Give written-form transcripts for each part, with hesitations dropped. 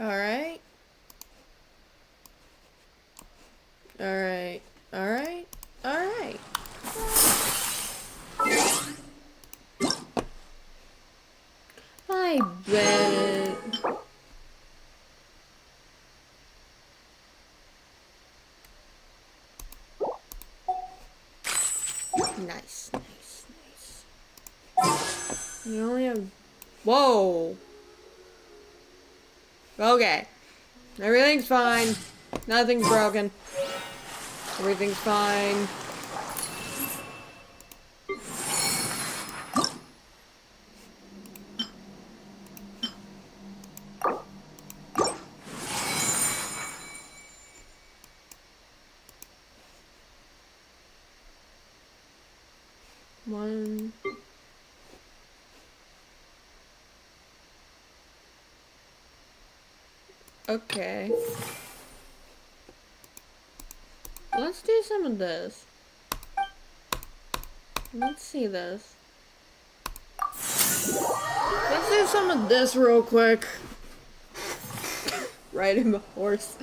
Alright. Alright. Alright. Alright. I bet. Nice, nice, nice. You only have... Whoa! Okay. Everything's fine. Nothing's broken. Everything's fine. One... Okay. Let's do some of this. Let's see this. Let's do some of this real quick. Riding the horse.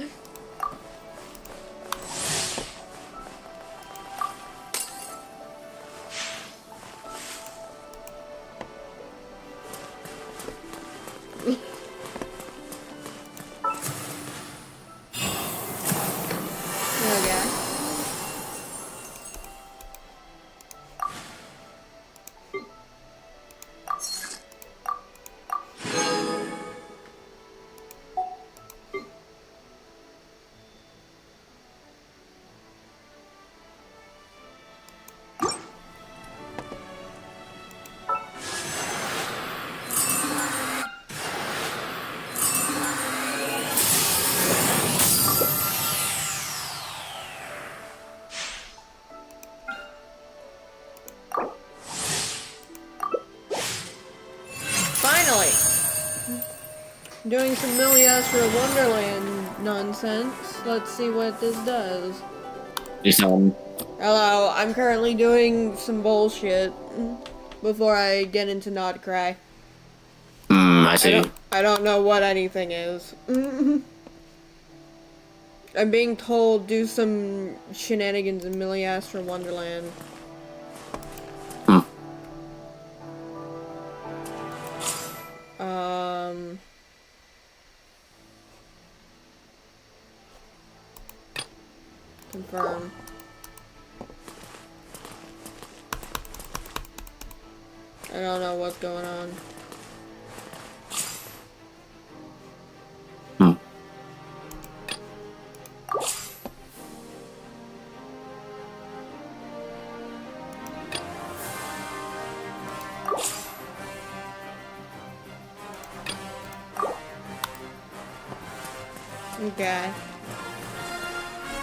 Doing some Millie Astro Wonderland nonsense. Let's see what this does. Hello, I'm currently doing some bullshit before I get into not cry. I see. I don't know what anything is. I'm being told do some shenanigans in Millie Astro Wonderland. Confirm. I don't know what's going on. Okay.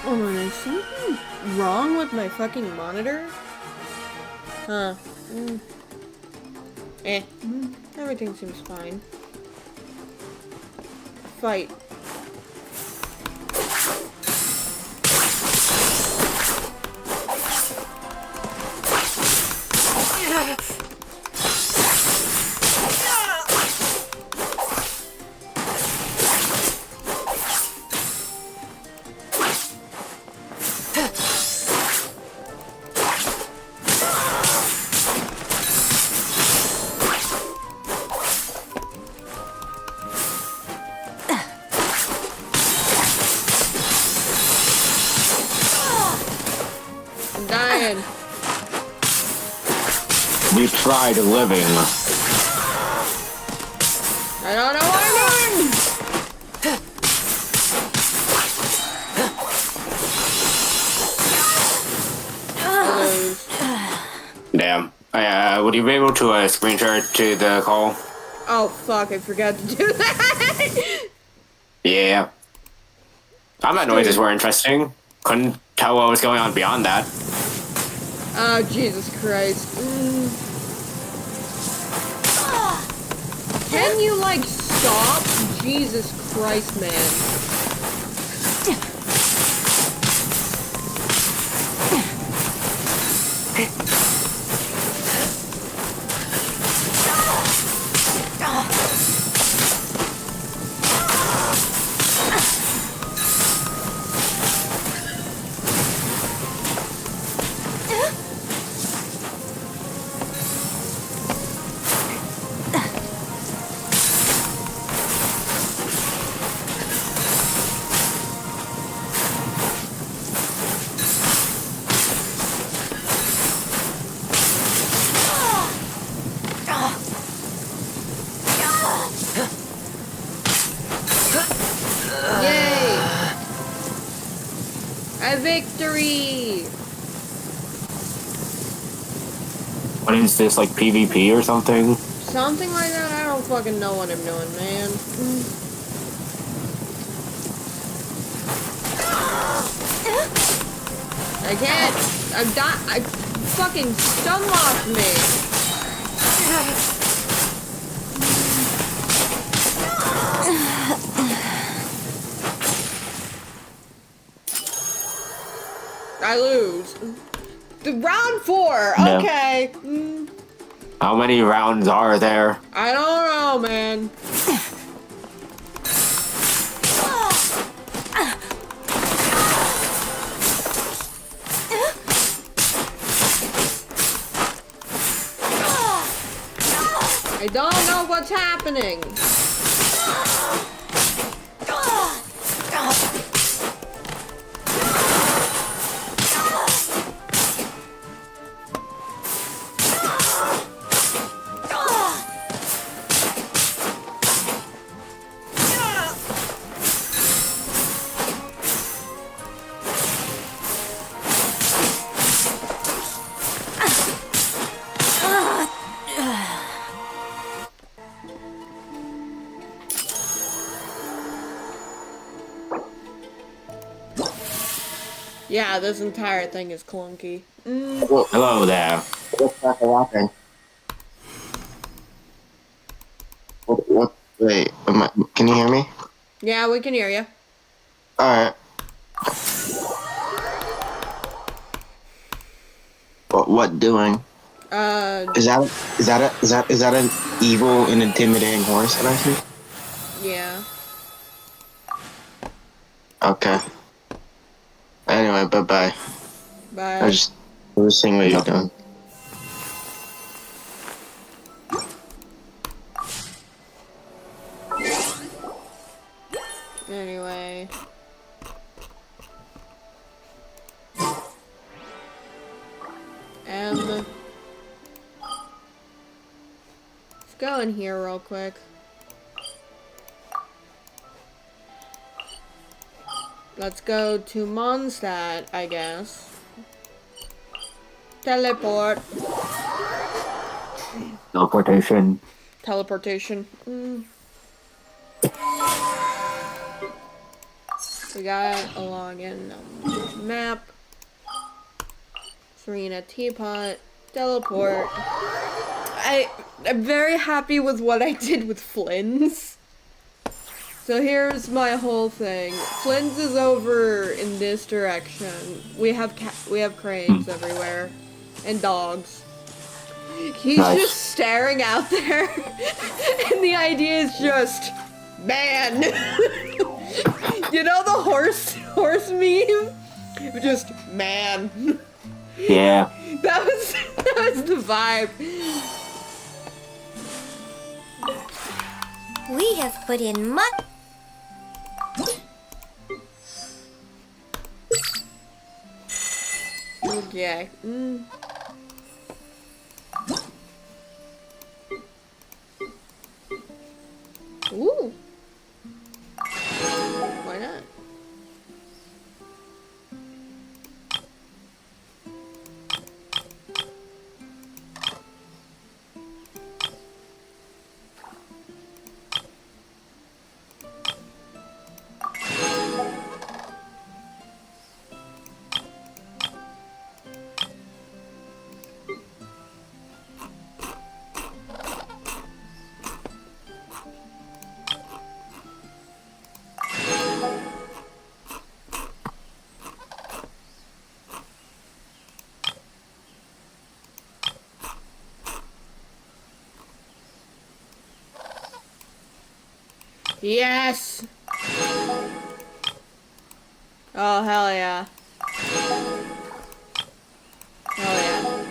Oh my god, is something wrong with my fucking monitor? Huh. Everything seems fine. Fight. Dying. We tried living. I don't know what I'm doing. Damn. Would you be able to screenshot to the call? Oh fuck! I forgot to do that. Yeah. Combat noises were interesting. Couldn't tell what was going on beyond that. Oh, Jesus Christ. Can you, like, stop? Jesus Christ, man. A victory! What is this, like PvP or something? Something like that? I don't fucking know what I'm doing, man. I can't. I fucking stun locked me. I lose. The round 4. No. Okay. How many rounds are there? I don't know, man. I don't know what's happening. Yeah, this entire thing is clunky. Hello there. What's that happening? What? Wait, can you hear me? Yeah, we can hear you. Alright. What doing? Is that an evil and intimidating horse that I see? Yeah. Okay. Anyway, bye-bye. Bye. I was seeing what you're doing. Anyway. Let's go in here real quick. Let's go to Mondstadt, I guess. Teleport. Teleportation. Teleportation. We got a login map. Serena Teapot. Teleport. I'm very happy with what I did with Flynn's. So here's my whole thing. Flynn's is over in this direction. We have cranes everywhere. And dogs. He's just staring out there. And the idea is just, man. You know the horse meme? Just, man. Yeah. That was the vibe. We have put in much. Okay. Ooh. Why not? Yes! Oh, hell yeah. Hell yeah.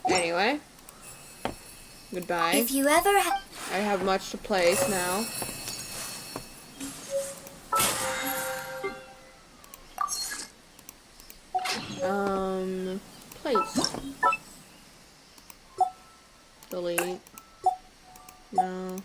Anyway. Goodbye. If you ever I have much to place now. Place. Delete. No.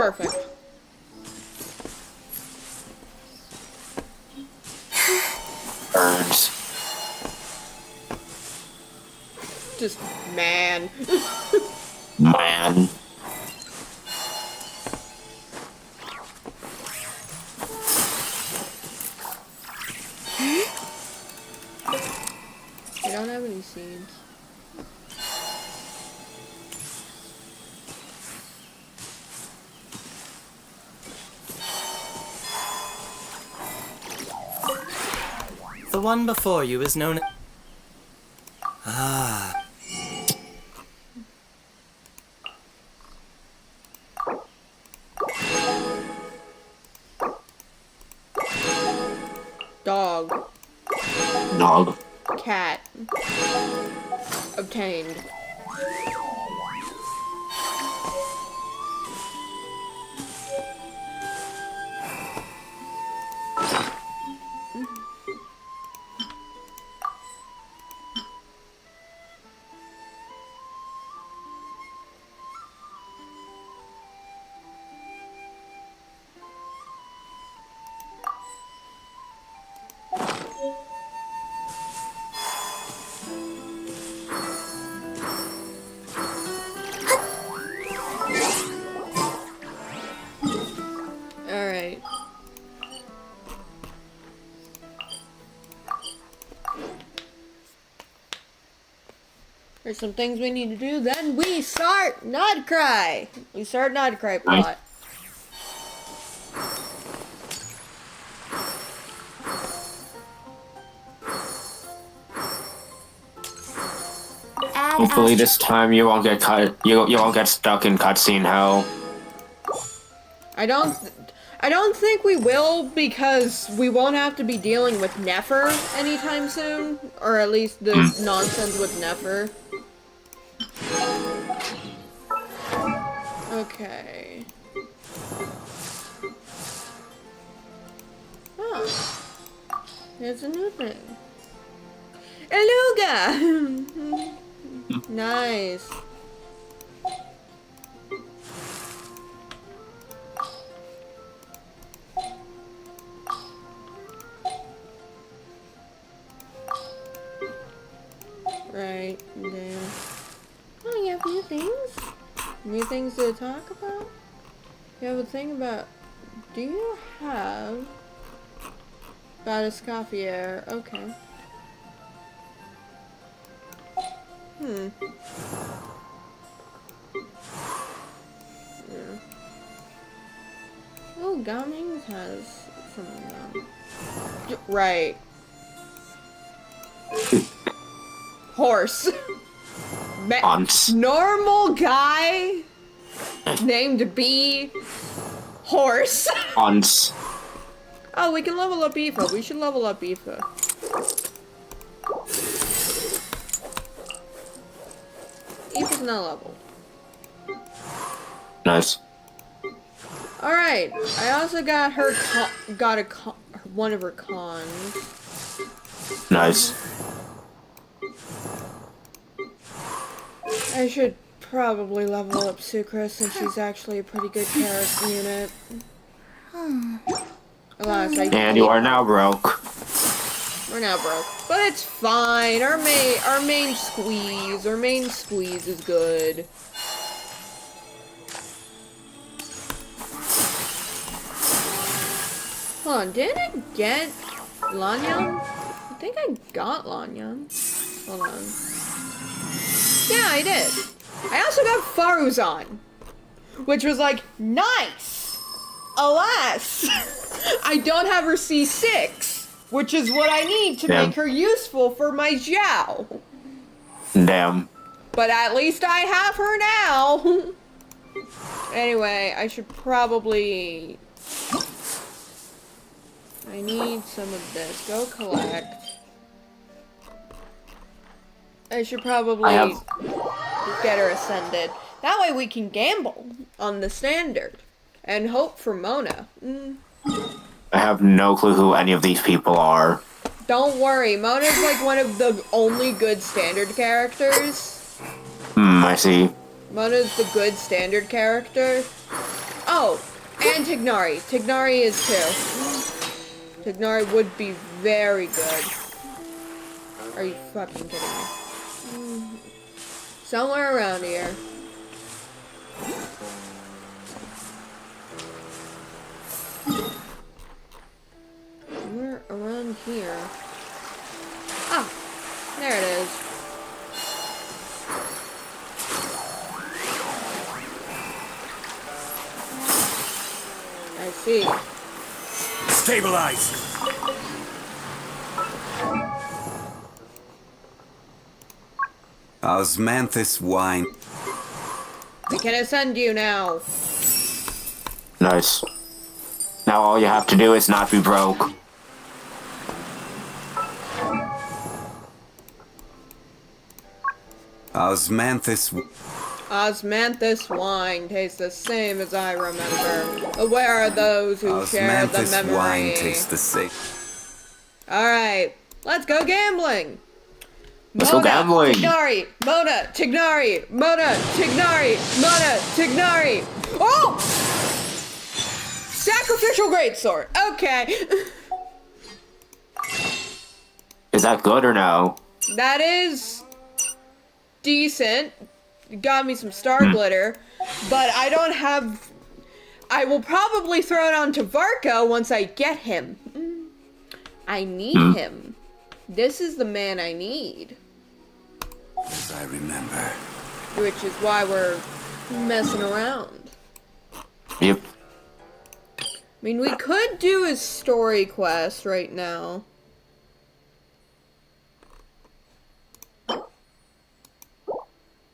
Perfect. Birds. Just man. Man. I don't have any seeds. The one before you is known. Ah. Dog. Dog. Cat. Obtained. Alright. There's some things we need to do, then we start Not Krai. We start Not Krai plot. Hopefully this time you won't get cut. You won't get stuck in cutscene hell. I don't think we will, because we won't have to be dealing with Nefer anytime soon, or at least the nonsense with Nefer. Okay. Oh. There's a new thing. Eluga! Nice. Right there. Oh, you have new things? New things to talk about? You have a thing about... Do you have... About a Scaffier? Okay. Hmm. Yeah. Oh, Gammings has some of them. Right. Horse. Normal guy named B. Horse. Ons. Oh, we can level up Aoife. We should level up Aoife. Aoife's not leveled. Nice. Alright, I also got her one of her cons. Nice. I should probably level up Sucra since she's actually a pretty good character unit. Alas, And you are now broke. We're now broke. But it's fine. Our main squeeze is good. Hold on, didn't I get Lanyan? I think I got Lanyan. Hold on. Yeah, I did. I also got Faruzan, which was like, nice! Alas, I don't have her C6, which is what I need to make her useful for my Xiao. Damn. But at least I have her now. Anyway, I should probably... I need some of this. Go collect. I should probably get her ascended. That way we can gamble on the standard. And hope for Mona. I have no clue who any of these people are. Don't worry, Mona's like one of the only good standard characters. I see. Mona's the good standard character. Oh, and Tignari. Tignari is too. Tignari would be very good. Are you fucking kidding me? Somewhere around here. Somewhere around here. Ah, there it is. I see. Stabilize! Osmanthus wine. I can ascend you now. Nice. Now all you have to do is not be broke. Osmanthus wine tastes the same as I remember. Where are those who share the memory? Wine tastes the same. Alright, let's go gambling! Let's go gambling! Tignari! Mona! Tignari! Mona! Tignari! Mona! Tignari! Oh! Sacrificial greatsword! Okay. Is that good or no? That is decent. Got me some star glitter, but I don't have... I will probably throw it onto Varka once I get him. I need him. This is the man I need. As I remember. Which is why we're messing around. Yep. I mean, we could do his story quest right now.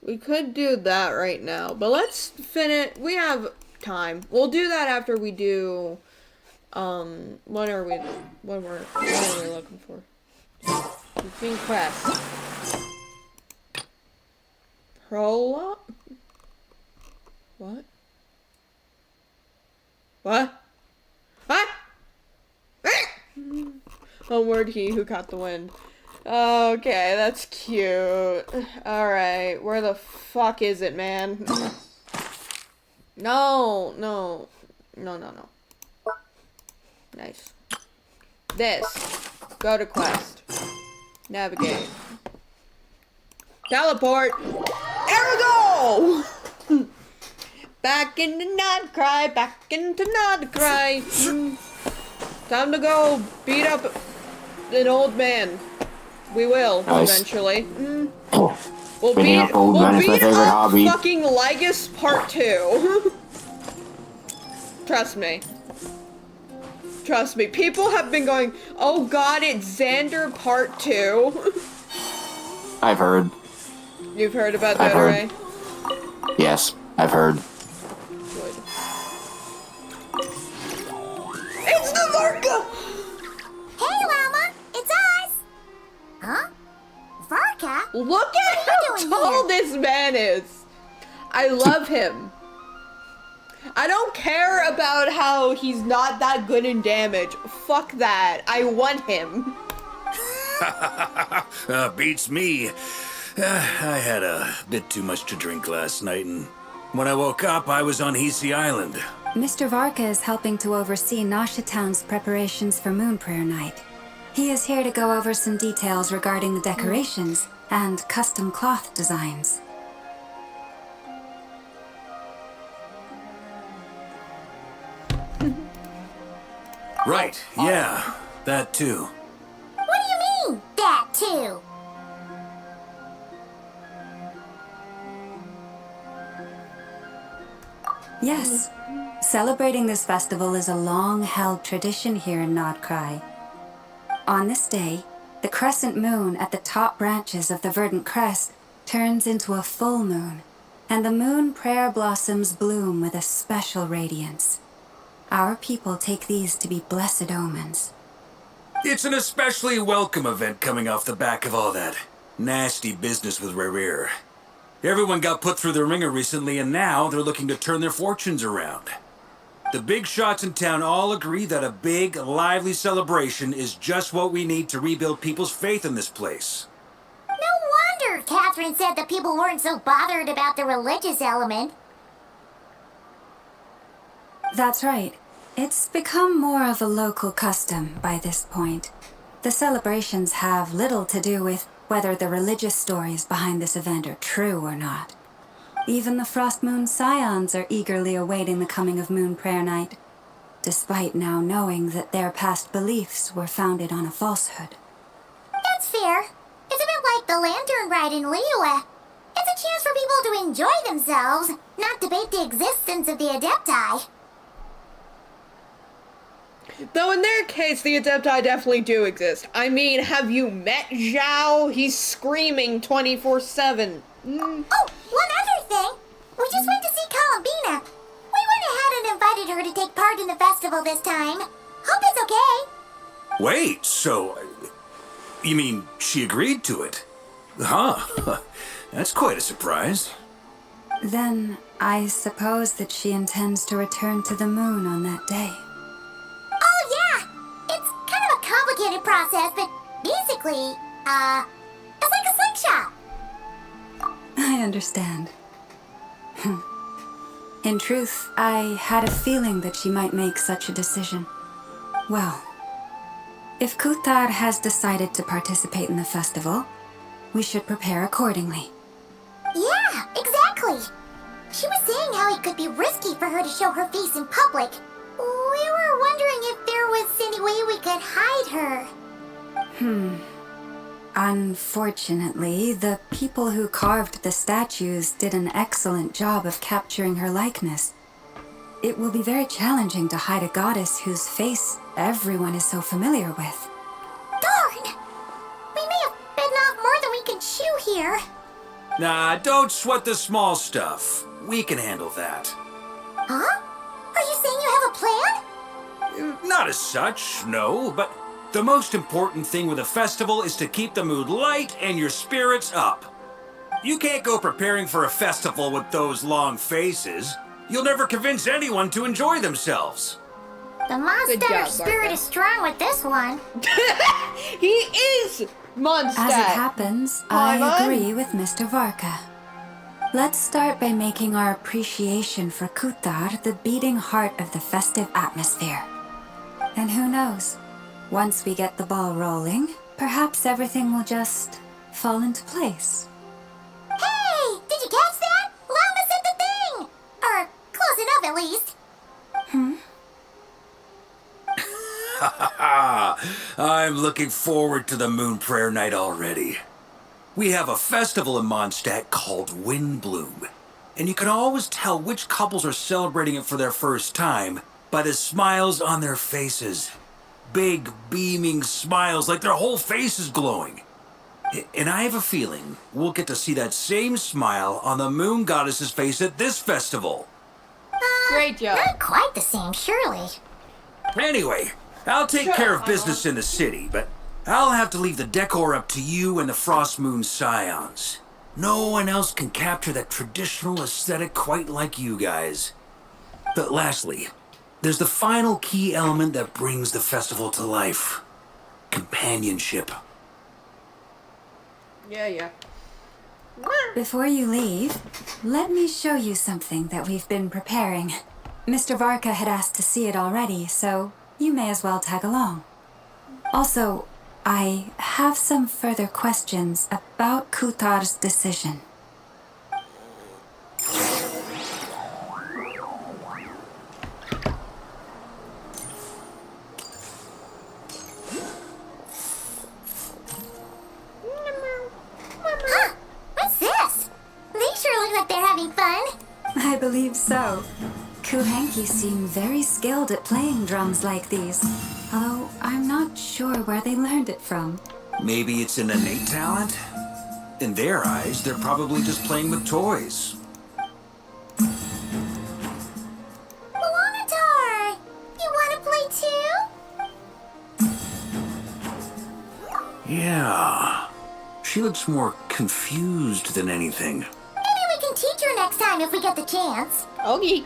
We could do that right now, but let's finish. We have time. We'll do that after we do. What are we looking for? Routine quest. Prologue? What? What? What? Homeward he who caught the wind. Okay, that's cute. Alright, where the fuck is it, man? No. Nice. This. Go to quest. Navigate. Teleport! There we go! Back into not cry, back into not cry. Time to go beat up an old man. We will, nice. eventually. We'll Beating up old men is my favorite hobby. Fucking Lygus Part 2. Trust me. Trust me. People have been going, oh god, it's Xander Part 2. I've heard. You've heard about I've Dottore? heard. Yes, I've heard. Good. It's the Varka! Hey, Llama! It's us! Huh? Varka? Look at how doing tall here? this man is! I love him. I don't care about how he's not that good in damage. Fuck that. I want him. Beats me. I had a bit too much to drink last night, and when I woke up, I was on Hisi Island. Mr. Varka is helping to oversee Nasha Town's preparations for Moon Prayer Night. He is here to go over some details regarding the decorations and custom cloth designs. Right, yeah, that too. What do you mean, that too? Yes, celebrating this festival is a long-held tradition here in Krai. On this day, the crescent moon at the top branches of the verdant crest turns into a full moon, and the moon prayer blossoms bloom with a special radiance. Our people take these to be blessed omens. It's an especially welcome event coming off the back of all that nasty business with Rare. Everyone got put through the ringer recently, and now they're looking to turn their fortunes around. The big shots in town all agree that a big, lively celebration is just what we need to rebuild people's faith in this place. No wonder Catherine said the people weren't so bothered about the religious element. That's right. It's become more of a local custom by this point. The celebrations have little to do with whether the religious stories behind this event are true or not. Even the Frost Moon Scions are eagerly awaiting the coming of Moon Prayer Night, despite now knowing that their past beliefs were founded on a falsehood. That's fair. It's a bit like the Lantern Ride in Liyue. It's a chance for people to enjoy themselves, not debate the existence of the Adepti. Though in their case, the Adepti definitely do exist. I mean, have you met Zhao? He's screaming 24/7. Oh, one other thing. We just went to see Columbina. We went ahead and invited her to take part in the festival this time. Hope it's okay. Wait, so... You mean she agreed to it? Huh. That's quite a surprise. Then I suppose that she intends to return to the moon on that day. Oh, yeah. It's kind of a complicated process, but basically, it's like a slingshot. I understand. In truth, I had a feeling that she might make such a decision. Well, if Kutar has decided to participate in the festival, we should prepare accordingly. Yeah, exactly. She was saying how it could be risky for her to show her face in public. We were wondering if there was any way we could hide her. Unfortunately, the people who carved the statues did an excellent job of capturing her likeness. It will be very challenging to hide a goddess whose face everyone is so familiar with. Darn! We may have bitten off more than we can chew here. Nah, don't sweat the small stuff. We can handle that. Huh? Are you saying you have a plan? Not as such, no, but the most important thing with a festival is to keep the mood light and your spirits up. You can't go preparing for a festival with those long faces. You'll never convince anyone to enjoy themselves. The monster Good job, spirit Barker. is strong with this one. He is Mondstadt. As it happens, Paimon? I agree with Mr. Varka. Let's start by making our appreciation for Kutar the beating heart of the festive atmosphere. And who knows, once we get the ball rolling, perhaps everything will just fall into place. Hey! Did you catch that? Llama said the thing! Or close enough, at least. I'm looking forward to the Moon Prayer Night already. We have a festival in Mondstadt called Windbloom, and you can always tell which couples are celebrating it for their first time by the smiles on their faces. Big, beaming smiles like their whole face is glowing. And I have a feeling we'll get to see that same smile on the Moon Goddess's face at this festival. Great job. Not quite the same, surely. Anyway, I'll take care of business in the city, but I'll have to leave the decor up to you and the Frost Moon Scions. No one else can capture that traditional aesthetic quite like you guys. But lastly, there's the final key element that brings the festival to life. Companionship. Yeah. Before you leave, let me show you something that we've been preparing. Mr. Varka had asked to see it already, so you may as well tag along. Also, I have some further questions about Kutar's decision. Huh? What's this? They sure look like they're having fun. I believe so. Kuhanki seem very skilled at playing drums like these, although I'm not sure where they learned it from. Maybe it's an innate talent? In their eyes, they're probably just playing with toys. Dottore, you want to play too? Yeah. She looks more confused than anything. Maybe we can teach her next time if we get the chance. Okay.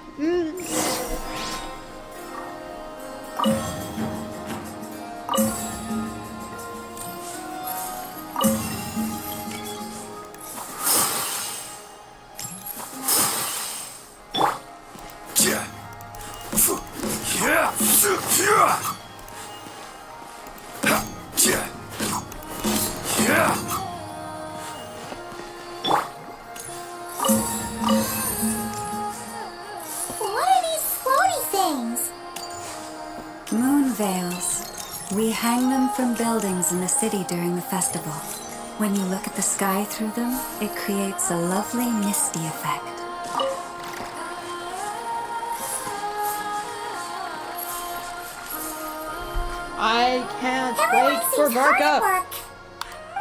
veils. We hang them from buildings in the city during the festival. When you look at the sky through them, it creates a lovely misty effect. I can't Everyone wait for seems hard at Barka.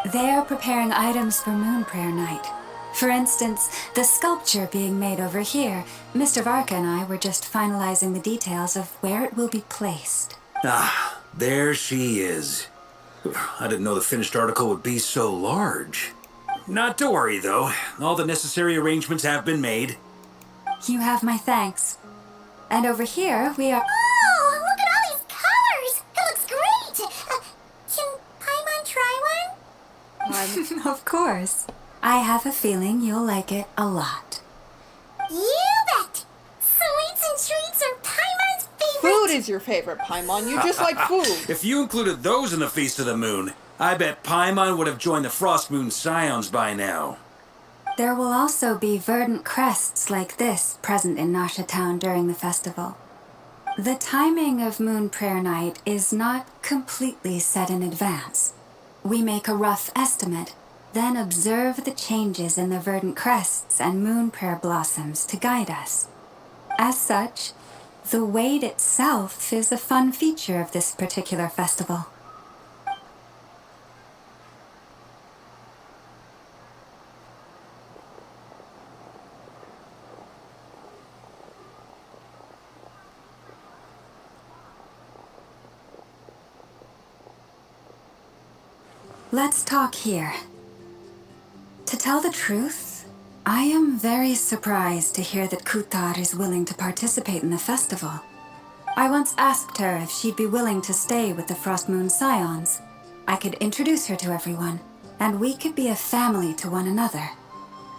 work. They are preparing items for Moon Prayer Night. For instance, the sculpture being made over here, Mr. Varka and I were just finalizing the details of where it will be placed. Ah, there she is. I didn't know the finished article would be so large. Not to worry, though. All the necessary arrangements have been made. You have my thanks. And over here, we are... Oh, look at all these colors! It looks great! Can Paimon try one? Of course. I have a feeling you'll like it a lot. You bet! Sweets and treats are Paimon's favorite! Food is your favorite, Paimon. You just like food. If you included those in the Feast of the Moon, I bet Paimon would have joined the Frost Moon Scions by now. There will also be verdant crests like this present in Nasha Town during the festival. The timing of Moon Prayer Night is not completely set in advance. We make a rough estimate, then observe the changes in the verdant crests and moon prayer blossoms to guide us. As such, the wait itself is a fun feature of this particular festival. Let's talk here. To tell the truth, I am very surprised to hear that Kutar is willing to participate in the festival. I once asked her if she'd be willing to stay with the Frost Moon Scions. I could introduce her to everyone, and we could be a family to one another.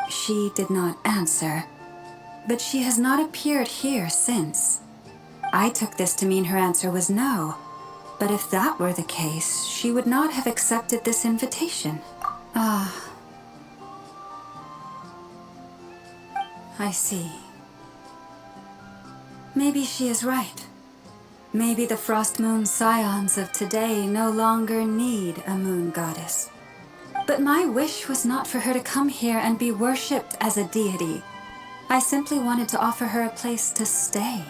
She did not answer, but she has not appeared here since. I took this to mean her answer was no. But if that were the case, she would not have accepted this invitation. Ah. I see. Maybe she is right. Maybe the Frost Moon Scions of today no longer need a moon goddess. But my wish was not for her to come here and be worshipped as a deity. I simply wanted to offer her a place to stay.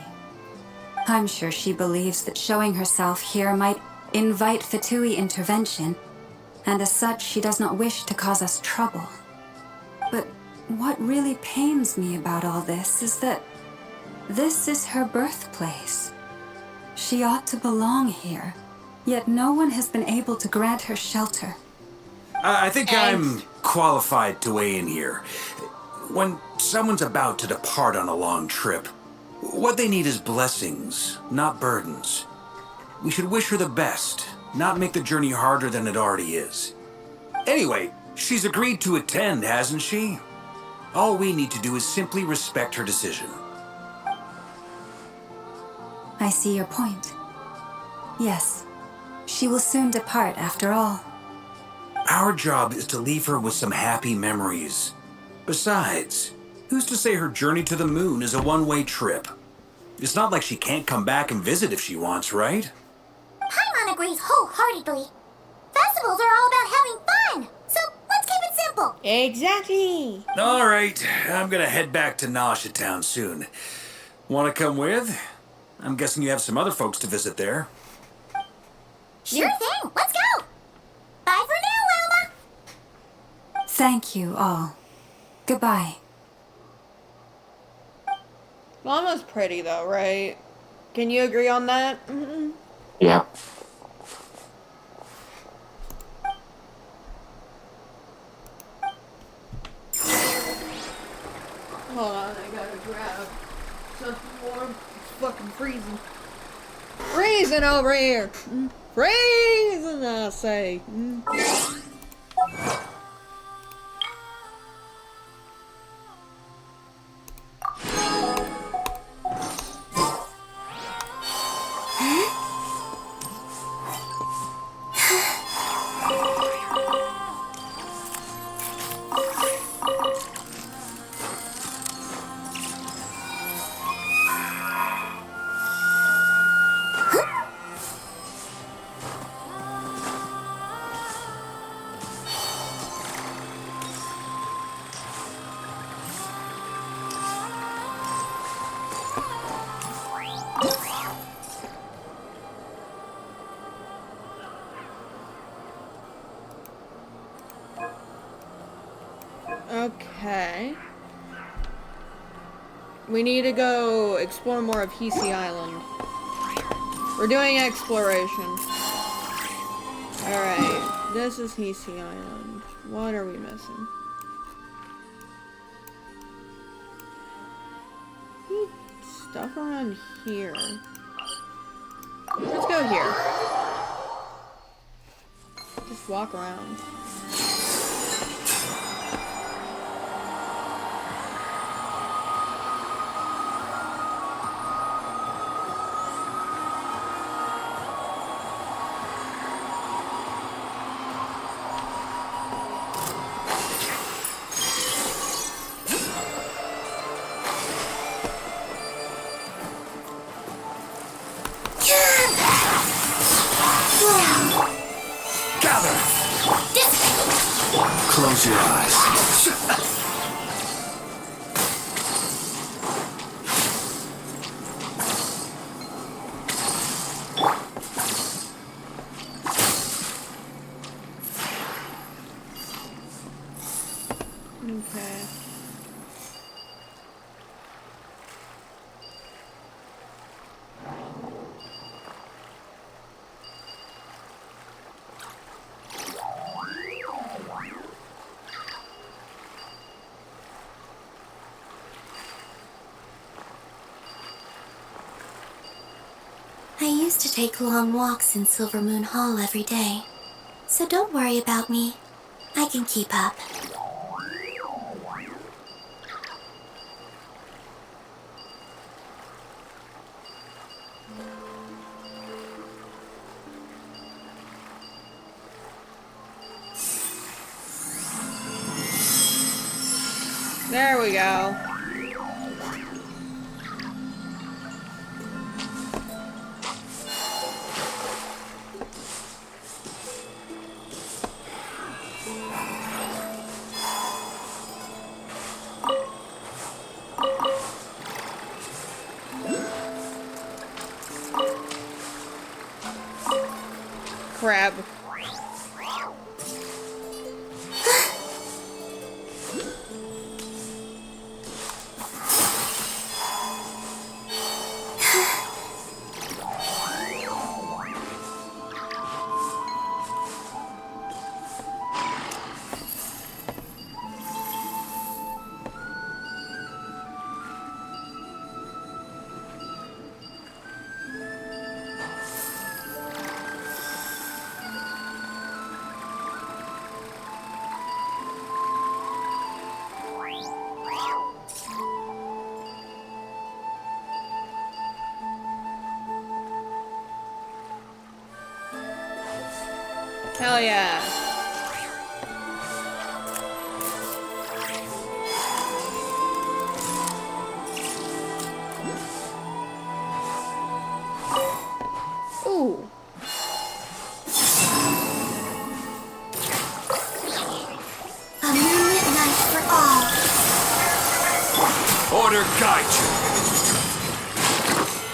I'm sure she believes that showing herself here might invite Fatui intervention, and as such she does not wish to cause us trouble. But what really pains me about all this is that this is her birthplace. She ought to belong here, yet no one has been able to grant her shelter. I think I'm qualified to weigh in here. When someone's about to depart on a long trip, what they need is blessings, not burdens. We should wish her the best, not make the journey harder than it already is. Anyway, she's agreed to attend, hasn't she? All we need to do is simply respect her decision. I see your point. Yes, she will soon depart after all. Our job is to leave her with some happy memories. Besides, who's to say her journey to the moon is a one-way trip? It's not like she can't come back and visit if she wants, right? Paimon agrees wholeheartedly. Festivals are all about having fun, so let's keep it simple. Exactly. All right, I'm gonna head back to Nasha Town soon. Want to come with? I'm guessing you have some other folks to visit there. Sure thing, let's go. Bye for now, Wilma. Thank you all. Goodbye. Mama's pretty though, right? Can you agree on that? Mm-hmm. Yeah. Hold on, I gotta grab something warm. It's fucking freezing. Freezing over here! Freezing, I say. Okay. We need to go explore more of Hisi Island. We're doing exploration. Alright, this is Hisi Island. What are we missing? Need stuff around here. Let's go here. Just walk around. Gather! Close your eyes. Okay. I used to take long walks in Silver Moon Hall every day. So don't worry about me. I can keep up. There we go. Crab. Hell yeah. Ooh. A moonlit night for all. Order guide you.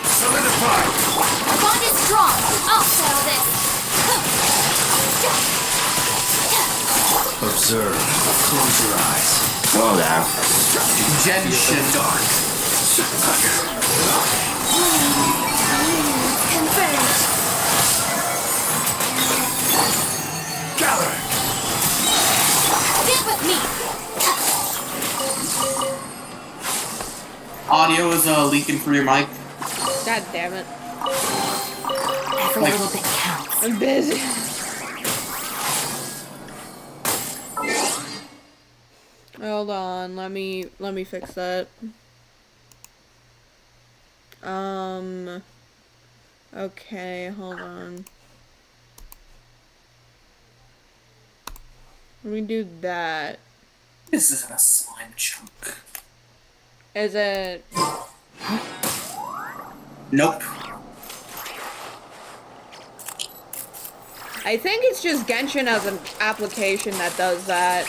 Solidify. Our bond is strong. I'll settle this. Observe. Close your eyes. Slow down. Genshin dark. Converge. Gather. Get with me. Audio is leaking through your mic. God damn it. Every little bit counts. I'm busy. Hold on, let me fix that. Okay, hold on. Let me do that. This isn't a slime chunk. Is it? Nope. I think it's just Genshin as an application that does that.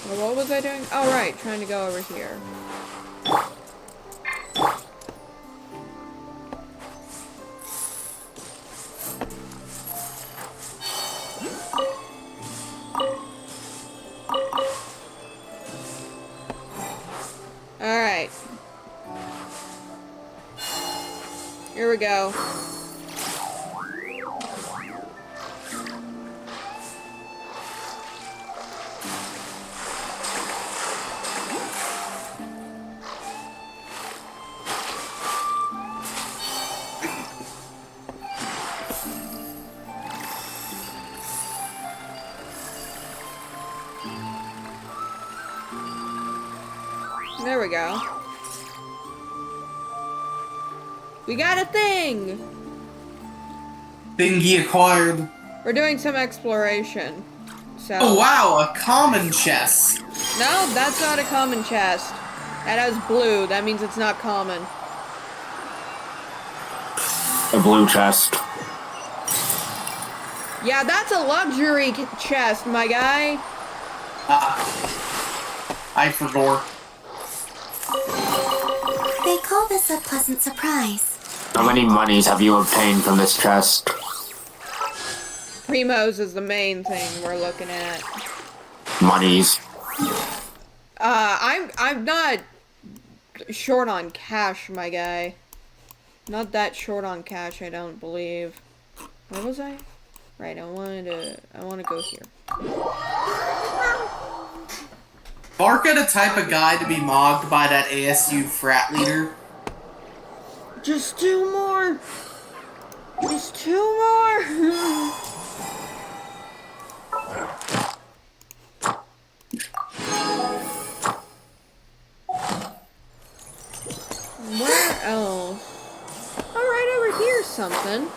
Well, what was I doing? Oh, right, trying to go over here. Here we go. There we go. We got a thing! Thingy acquired. We're doing some exploration. So. Oh wow, a common chest. No, that's not a common chest. That has blue. That means it's not common. A blue chest. Yeah, that's a luxury chest, my guy. I forgot. They call this a pleasant surprise. How many monies have you obtained from this chest? Primos is the main thing we're looking at. Monies. I'm not short on cash, my guy. Not that short on cash, I don't believe. Where was I? Right, I want to go here. Barca the type of guy to be mocked by that ASU frat leader. Just 2 more. Just 2 more. Where else? Oh, right over here, something.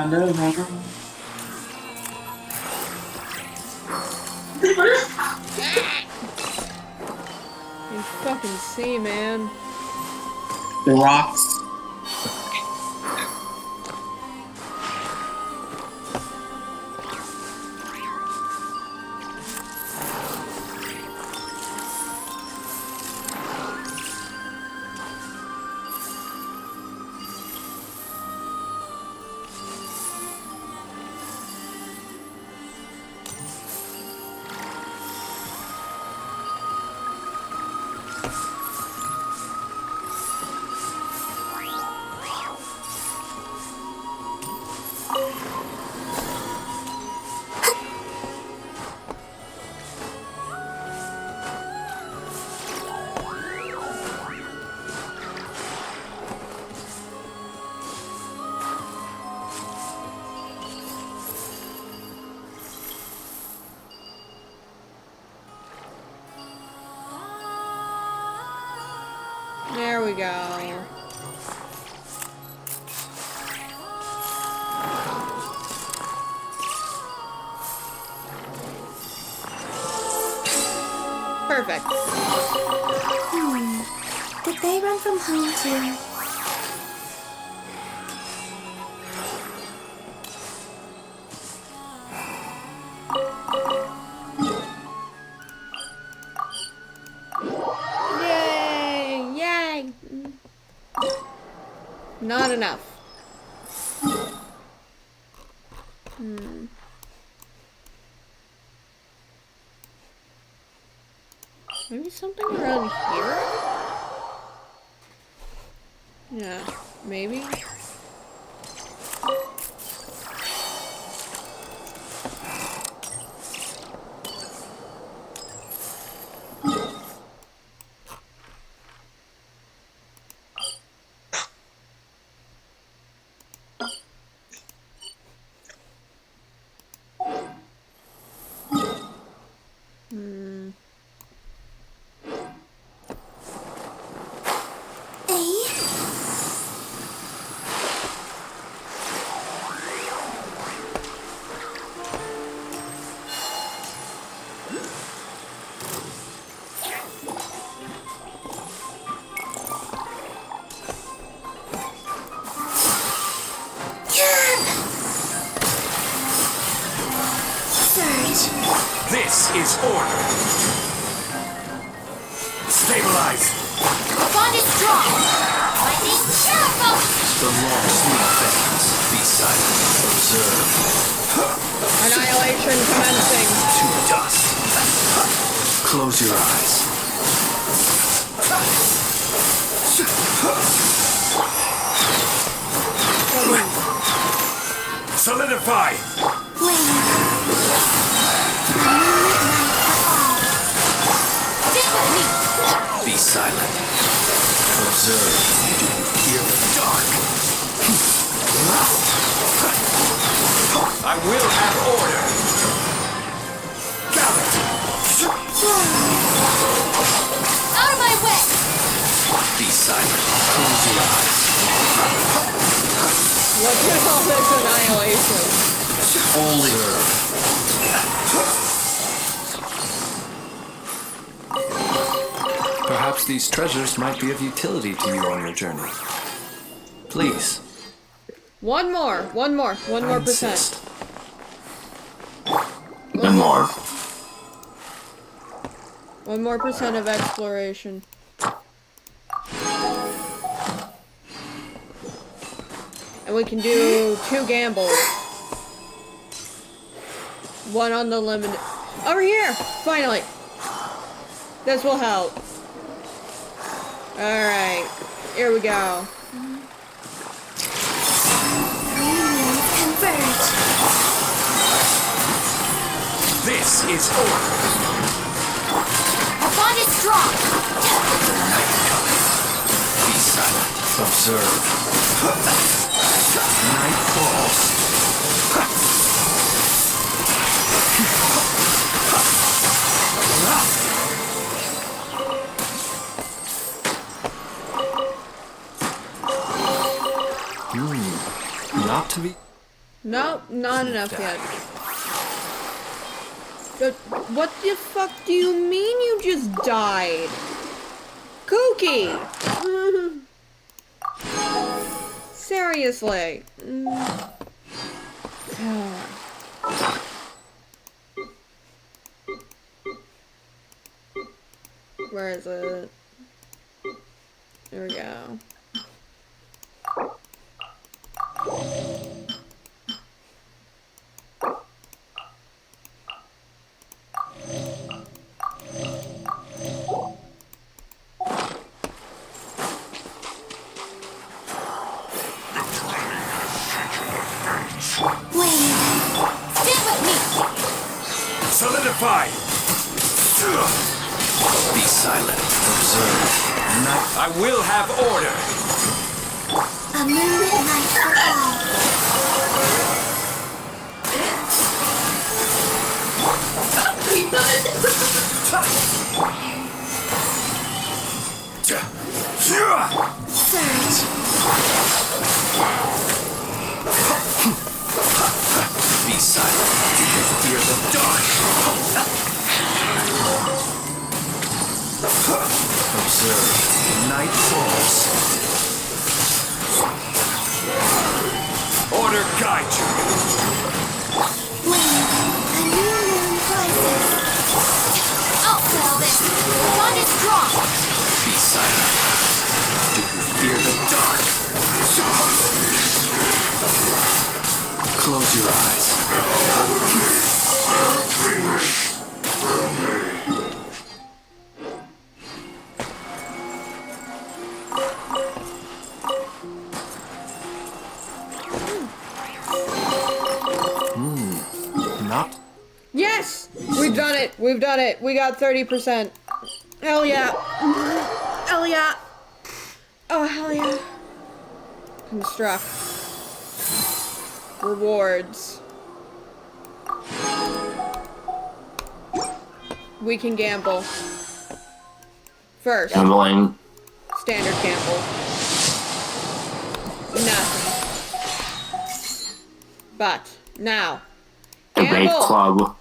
You fucking see, man. The rocks. There we go. Perfect. Did they run from home too? Yay! Yay! Not enough. Maybe something around here? Yeah, maybe. This is order. Stabilize. The bond is strong. Lightning, miracle! The long sleep fades. Be silent. Observe. Annihilation commencing. To dust. Close your eyes. Solidify. Be silent. Observe. Hear the dark. I will have order. Gather. Out of my way! Be silent. Close your eyes. Look at all this annihilation. Observe. Perhaps these treasures might be of utility to you on your journey. Please. One more percent. Insist. One more. 1 more percent of exploration. And we can do 2 gambles. 1 on the limit. Over here! Finally! This will help. Alright. Here we go. Converge. This is order. The bond is strong. Be silent. Observe. Night falls. Not to be... Nope, not enough yet. But what the fuck do you mean you just died? Kooky! Seriously. Where is it? There we go. Solidify! Be silent. Observe. Night. I will have order. A moonlit night for all. Surge. Be silent. Fear the dark. Observe. Night falls. Order guide you. Wind. A new moon rises. I'll settle this. The bond is strong. Be silent. Do you fear the dark? Close your eyes. Not... Yes! We've done it! We've done it! We got 30%. Hell yeah! Hell yeah! Oh, hell yeah. Construct. Rewards. We can gamble. First. Gambling. Standard gamble. Nothing. But, now. The Raid Gamble! Club.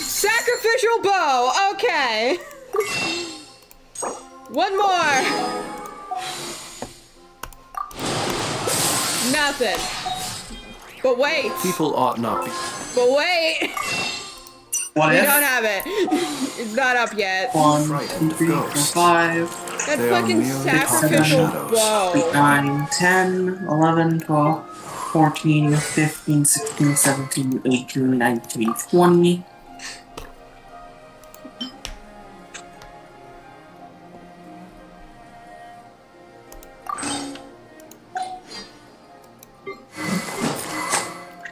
Sacrificial bow! Okay. One more. Nothing. But wait. People ought not be... But wait! What We if? don't have it. It's not up yet. 1, Frightened 2, 3, 4, ghosts. 5, That They are fucking merely sacrificial shadows. bow. 9, 10, 11, 12, 14, 15, 16, 17, 18, 19, 20.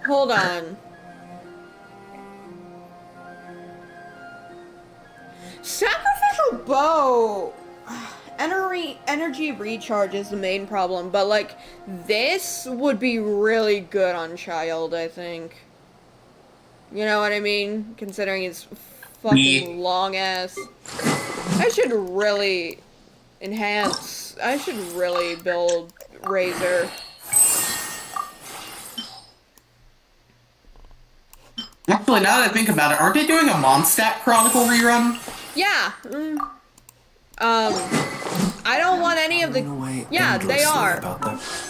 Hold on. Sacrificial bow. Energy recharge is the main problem, but like this would be really good on Child, I think. You know what I mean? Considering his fucking long ass. I should really enhance. I should really build Razor. Actually, now that I think about it, aren't they doing a Mondstadt Chronicle rerun? Yeah. I don't want any of the. Yeah, they are.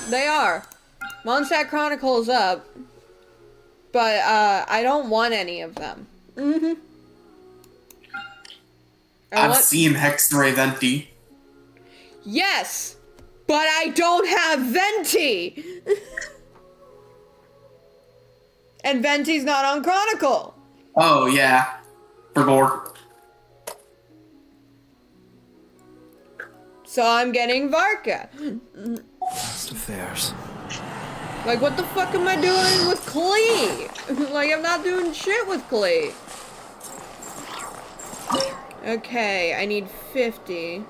They are. Mondstadt Chronicles up, but I don't want any of them. I've seen Hexray Venti. Yes, but I don't have Venti. And Venti's not on Chronicle. Oh yeah, for more. So I'm getting Varka. Past affairs. Like, what the fuck am I doing with Klee? Like, I'm not doing shit with Klee. Okay, I need 50.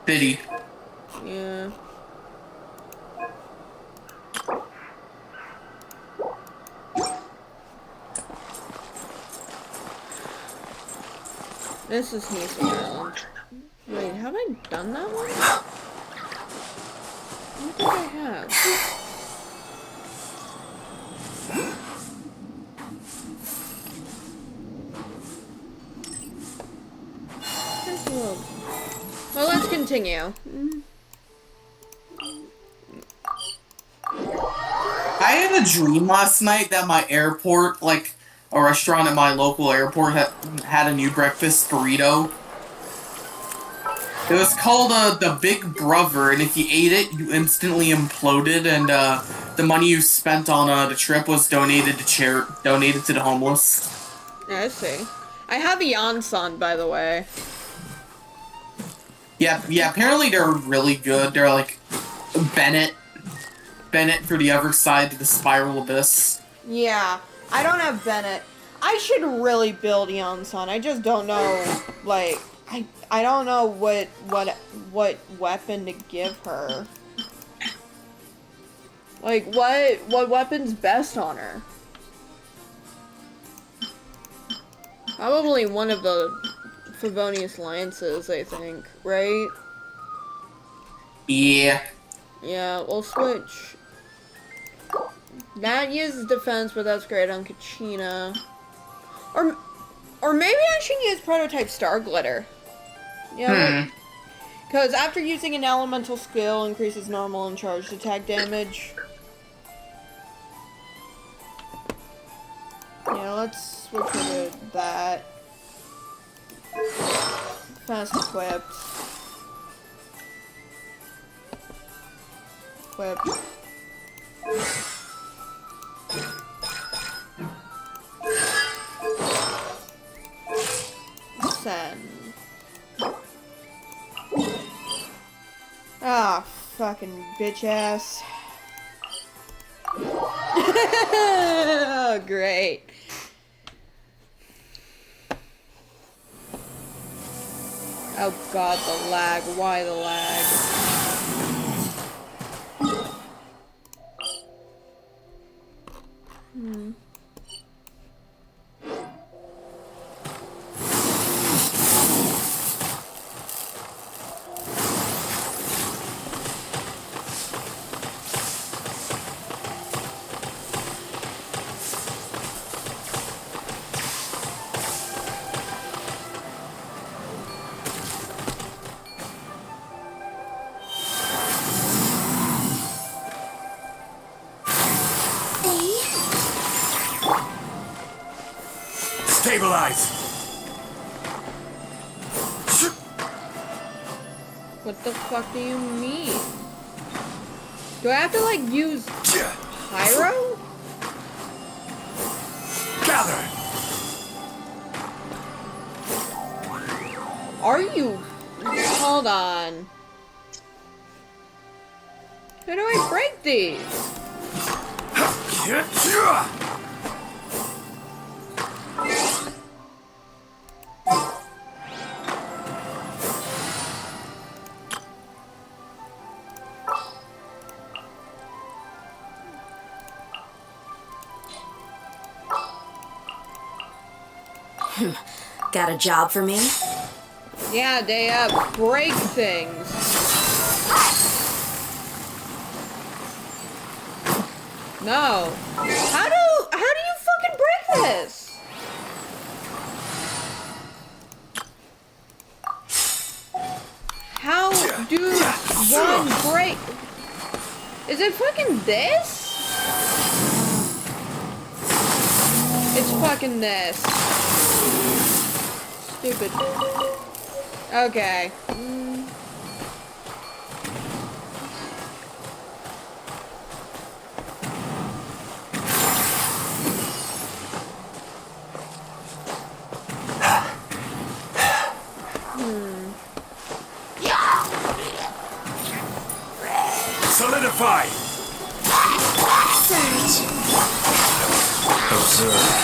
50. Yeah. This is Sneeze Island. Wait, have I done that one? I don't think I have. That's a little... Well, let's continue. I had a dream last night that my airport, like, a restaurant at my local airport had a new breakfast burrito. It was called the Big Brother, and if you ate it, you instantly imploded, and the money you spent on the trip was donated to the homeless. Yeah, I see. I have a Yansan, by the way. Yeah, apparently they're really good. They're like Bennett for the other side of the spiral abyss. Yeah, I don't have Bennett. I should really build Yansan. I just don't know, like, I don't know what weapon to give her. Like, what weapon's best on her? Probably one of the Favonius Lances, I think, right? Yeah. Yeah, we'll switch. That uses defense, but that's great on Kachina. Or maybe I should use Prototype Star Glitter. Yeah. Because after using an elemental skill, increases normal and charged attack damage. Yeah, let's switch over to that. Fast equipped. Equip. Send. Ah, fucking bitch ass. Oh, great. Oh god, the lag. Why the lag? Stabilize! What the fuck do you mean? Do I have to like use pyro? Gather! Are you? Hold on. How do I break these? Got a job for me? Yeah, they break things. No. How do you fucking break this? How do one break? Is it fucking this? It's fucking this. Stupid. Okay. Solidify! Surge. Observe.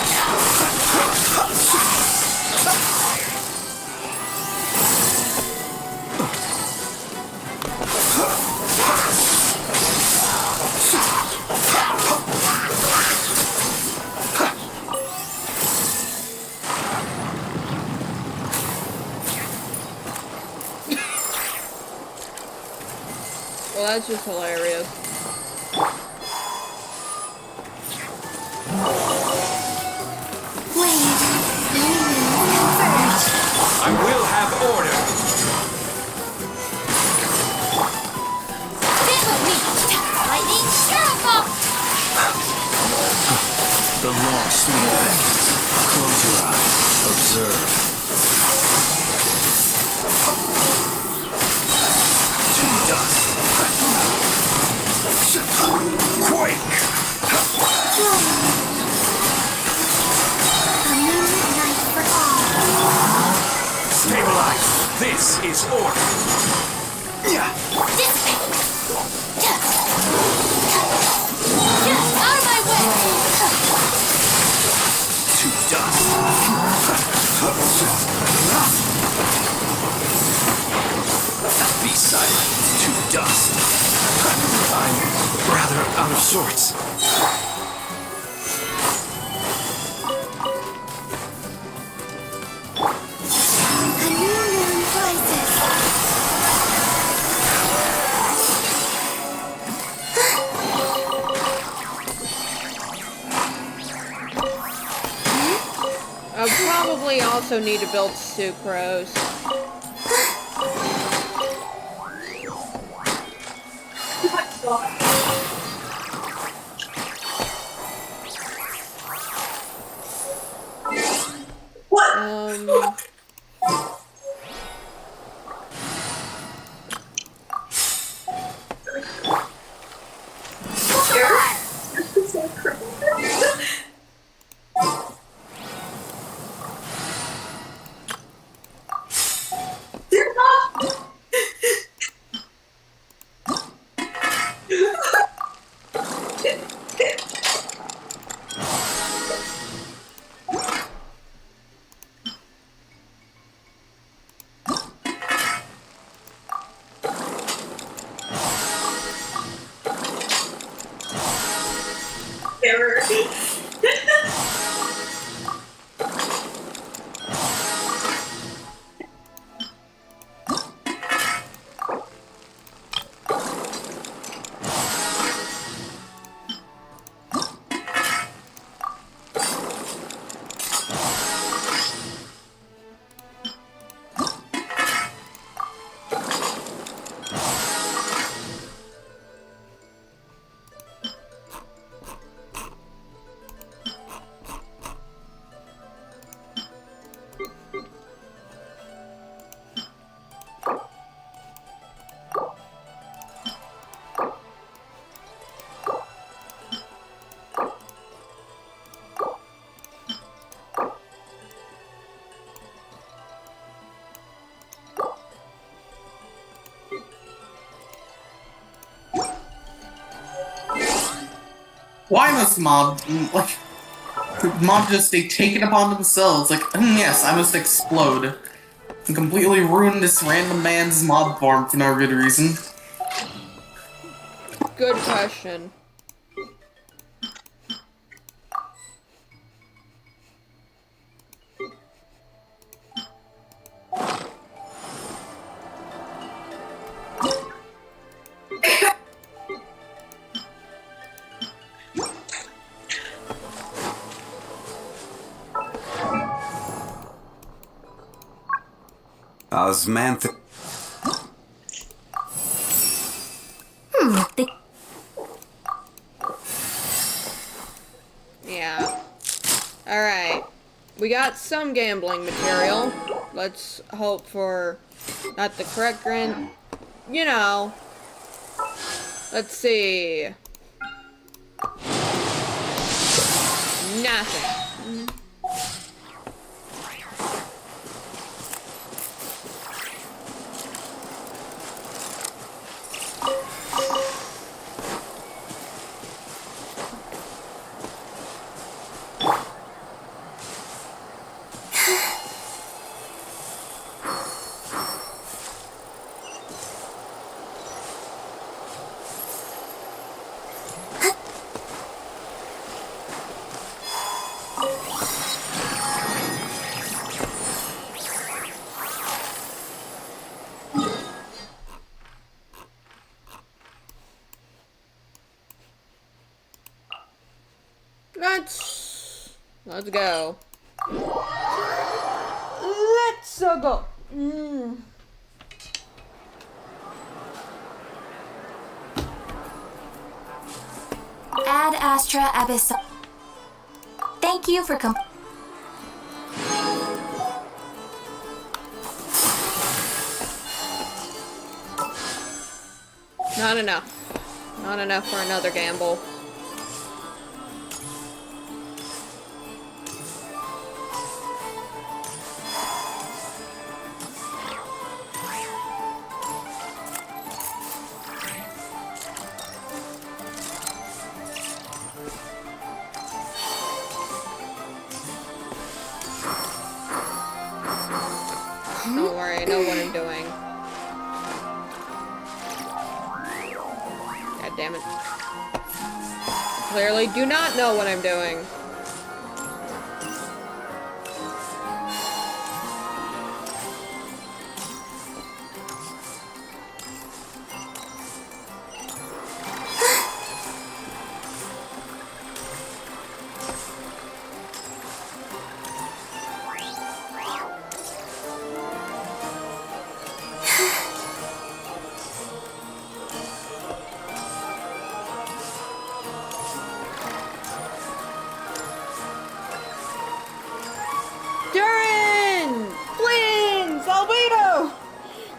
Well, that's just hilarious. Wave. Surge. I will have order! Sit with me. Lightning Sheriff. The long sweet effect. Close your eyes. Observe. To dust. Quake! A moonlit night for all. Stabilize! This is order! Dissipate. Out of my way. To dust! Be silent. To dust. I'm rather out of sorts. A new moon rises. I'll probably also need to build sucrose. Um... Why must mob just take it upon themselves? Like, yes, I must explode and completely ruin this random man's mob farm for no good reason. Good question. Osmantha. Yeah. Alright. We got some gambling material. Let's hope for not the correct grand. You know. Let's see. Nothing. Let's go. Let's go. Ad Astra Abyss. Thank you for Not enough. Not enough for another gamble. Don't worry, I know what I'm doing. God damn it. Clearly do not know what I'm doing.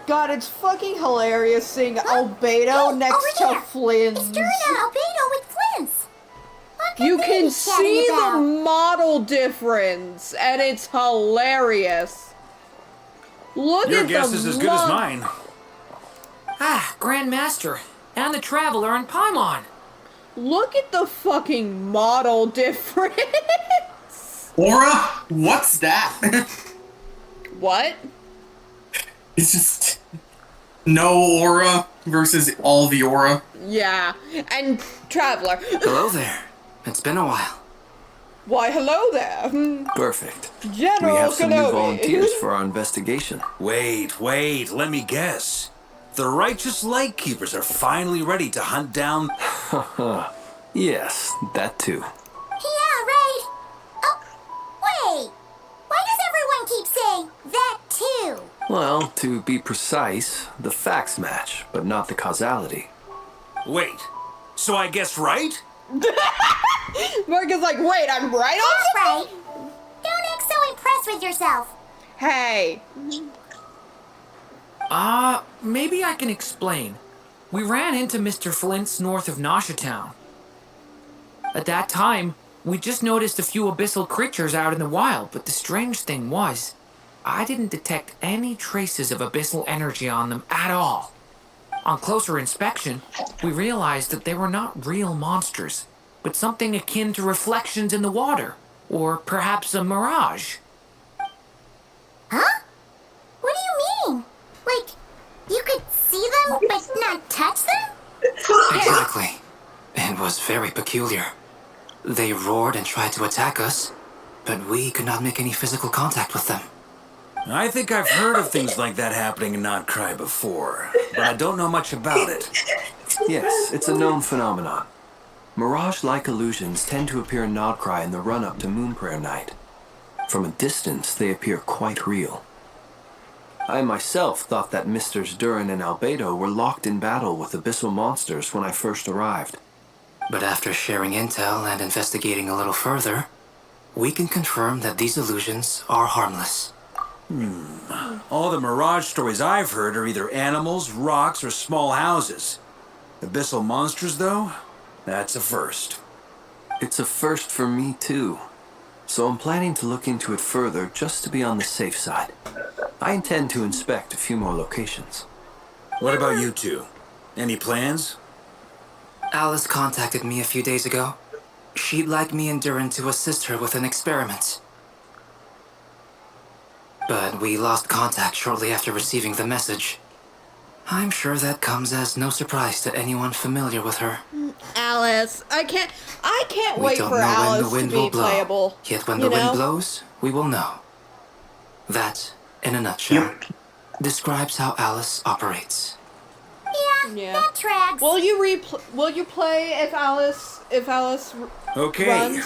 God, it's fucking hilarious seeing Albedo next to Flynn's. It's Durna Albedo with Flynn's. You can see the model difference, and it's hilarious. Look Your at guess is as good as mine. Ah, Grand Master and the Traveler and Paimon. Look at the fucking model difference. Aura? What's that? What? It's just no aura versus all the aura. Yeah, and Traveler. Hello there. It's been a while. Why, hello there. Perfect. General We have some new Kenobi. volunteers for our investigation. Wait, let me guess. The righteous Lightkeepers are finally ready to hunt down... Yes, that too. Yeah, right. Oh, wait. Why does everyone keep saying that too? Well, to be precise, the facts match, but not the causality. Wait, so I guessed right? Mark is like, wait, I'm right on That's right. Don't act so impressed with yourself. Hey. Maybe I can explain. We ran into Mr. Flint's north of Nasha Town. At that time, we just noticed a few abyssal creatures out in the wild, but the strange thing was, I didn't detect any traces of abyssal energy on them at all. On closer inspection, we realized that they were not real monsters. but something akin to reflections in the water, or perhaps a mirage. Huh? What do you mean? Like, you could see them but not touch them? Exactly. It was very peculiar. They roared and tried to attack us, but we could not make any physical contact with them. I think I've heard of things like that happening in Not Krai before, but I don't know much about it. Yes, it's a known phenomenon. Mirage-like illusions tend to appear in Nodcry in the run-up to Moon Prayer Night. From a distance, they appear quite real. I myself thought that Misters Durin and Albedo were locked in battle with abyssal monsters when I first arrived. But after sharing intel and investigating a little further, we can confirm that these illusions are harmless. All the Mirage stories I've heard are either animals, rocks, or small houses. Abyssal monsters, though? That's a first. It's a first for me, too. So I'm planning to look into it further just to be on the safe side. I intend to inspect a few more locations. What about you two? Any plans? Alice contacted me a few days ago. She'd like me and Durin to assist her with an experiment. But we lost contact shortly after receiving the message. I'm sure that comes as no surprise to anyone familiar with her. Alice, I can't We wait don't for know when Alice the wind to will be blow. playable. Yet when the wind blows, we will know. That, in a nutshell, describes how Alice operates. Yeah, that tracks. Will you play if Alice Okay. runs?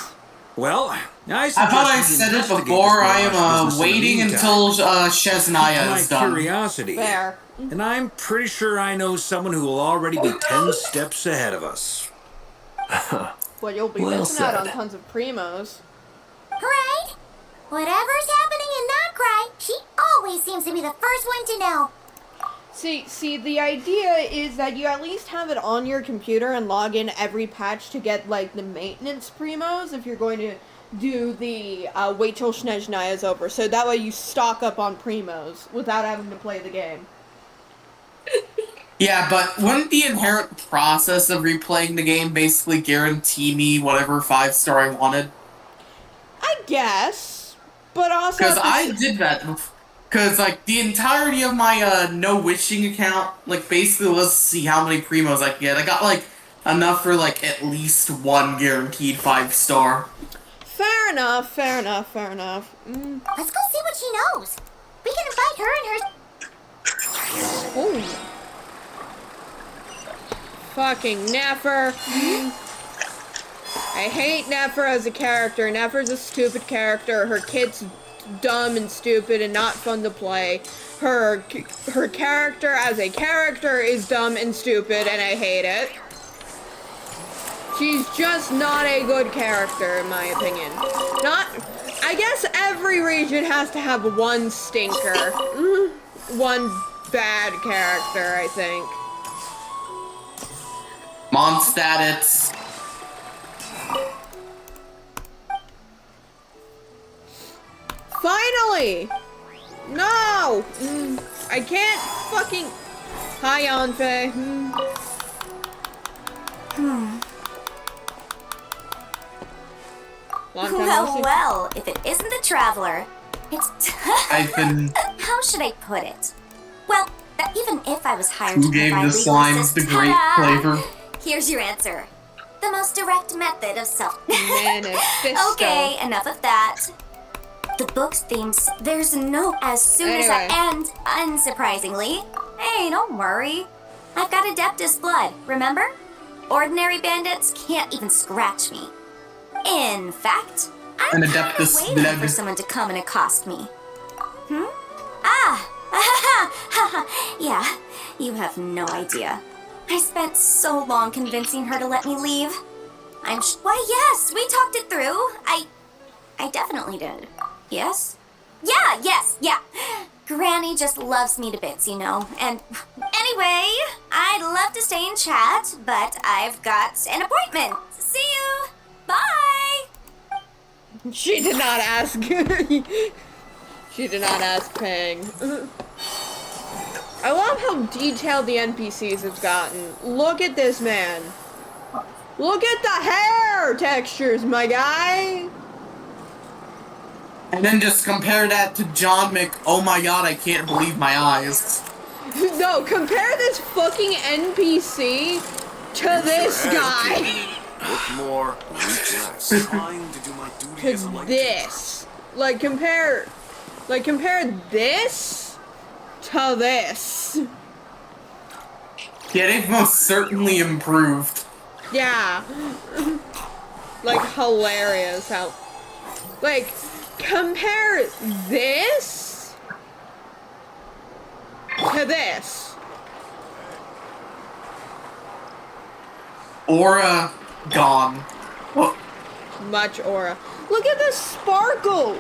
Well, I thought I said it before. I am waiting until Shesnaya is done. Curiosity. Fair. And I'm pretty sure I know someone who will already be 10 steps ahead of us. Well, you'll be Well missing out on said. tons of primos. Right? Whatever's happening in Not Krai, she always seems to be the first one to know. See, the idea is that you at least have it on your computer and log in every patch to get, like, the maintenance primos if you're going to do the wait till Snezhnaya's over. So that way you stock up on primos without having to play the game. Yeah, but wouldn't the inherent process of replaying the game basically guarantee me whatever 5-star I wanted? I guess, but also... Because I did that. Because, like, the entirety of my No Witching account, like, basically let's see how many primos I can get. I got, like, enough for, like, at least one guaranteed 5-star. Fair enough. Let's go see what she knows. We can invite her and her... Ooh. Fucking Nefer. I hate Nefer as a character. Nefer's a stupid character. Her kid's dumb and stupid and not fun to play. Her character as a character is dumb and stupid, and I hate it. She's just not a good character, in my opinion. I guess every region has to have one stinker. One bad character, I think. Mondstadt, it's... Finally! No! I can't fucking... Hi, Anfe. Long time no see. Well, if it isn't the Traveler, it's... I've been... How should I put it? Well, even if I was hired Who to gave provide the legal slimes the great Ta-da! flavor? Here's your answer. The most direct method of self... Manifesto. Okay, enough of that. The book's themes, there's no... As soon as I... And, unsurprisingly... Hey, don't worry. I've got Adeptus blood, remember? Ordinary bandits can't even scratch me. In fact, I'm An kind of Adeptus waiting blood. for someone to come and accost me. Yeah, you have no idea. I spent so long convincing her to let me leave. Why, yes, we talked it through. I definitely did. Yes? Yeah. Granny just loves me to bits, you know. And anyway, I'd love to stay and chat, but I've got an appointment. See you. Bye. She did not ask. She did not ask Pang. I love how detailed the NPCs have gotten. Look at this man. Look at the hair textures, my guy! And then just compare that to John oh my god, I can't believe my eyes. No, compare this fucking NPC to this guy. Look more, reach less. Trying to do my duty as a light. This. Like, compare this to this. Yeah, they've most certainly improved. Yeah. Like, hilarious how... Like, compare this to this. Aura gone. What? Much aura. Look at the sparkles!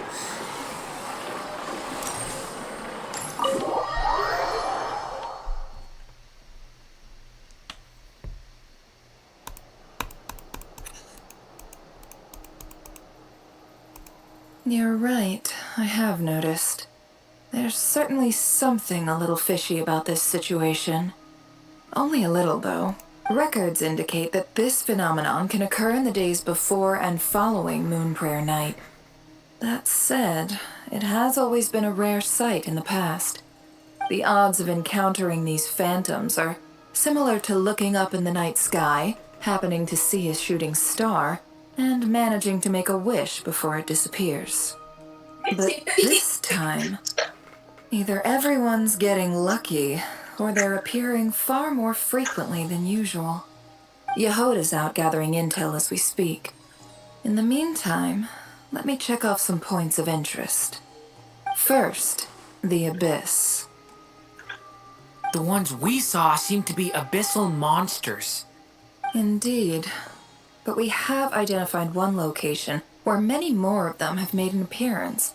You're right, I have noticed. There's certainly something a little fishy about this situation. Only a little, though. Records indicate that this phenomenon can occur in the days before and following Moon Prayer Night. That said, it has always been a rare sight in the past. The odds of encountering these phantoms are similar to looking up in the night sky, happening to see a shooting star, and managing to make a wish before it disappears. But this time, either everyone's getting lucky, or they're appearing far more frequently than usual. Yehoda's out gathering intel as we speak. In the meantime, let me check off some points of interest. First, the Abyss. The ones we saw seem to be abyssal monsters. Indeed. But we have identified one location where many more of them have made an appearance.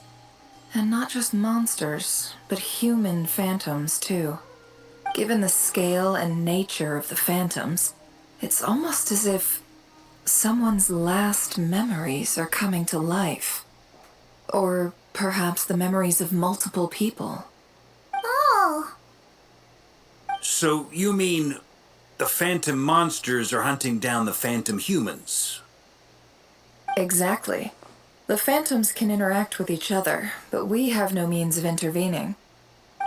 And not just monsters, but human phantoms, too. Given the scale and nature of the phantoms, it's almost as if someone's last memories are coming to life. Or perhaps the memories of multiple people. Oh. So you mean the phantom monsters are hunting down the phantom humans? Exactly. The phantoms can interact with each other, but we have no means of intervening.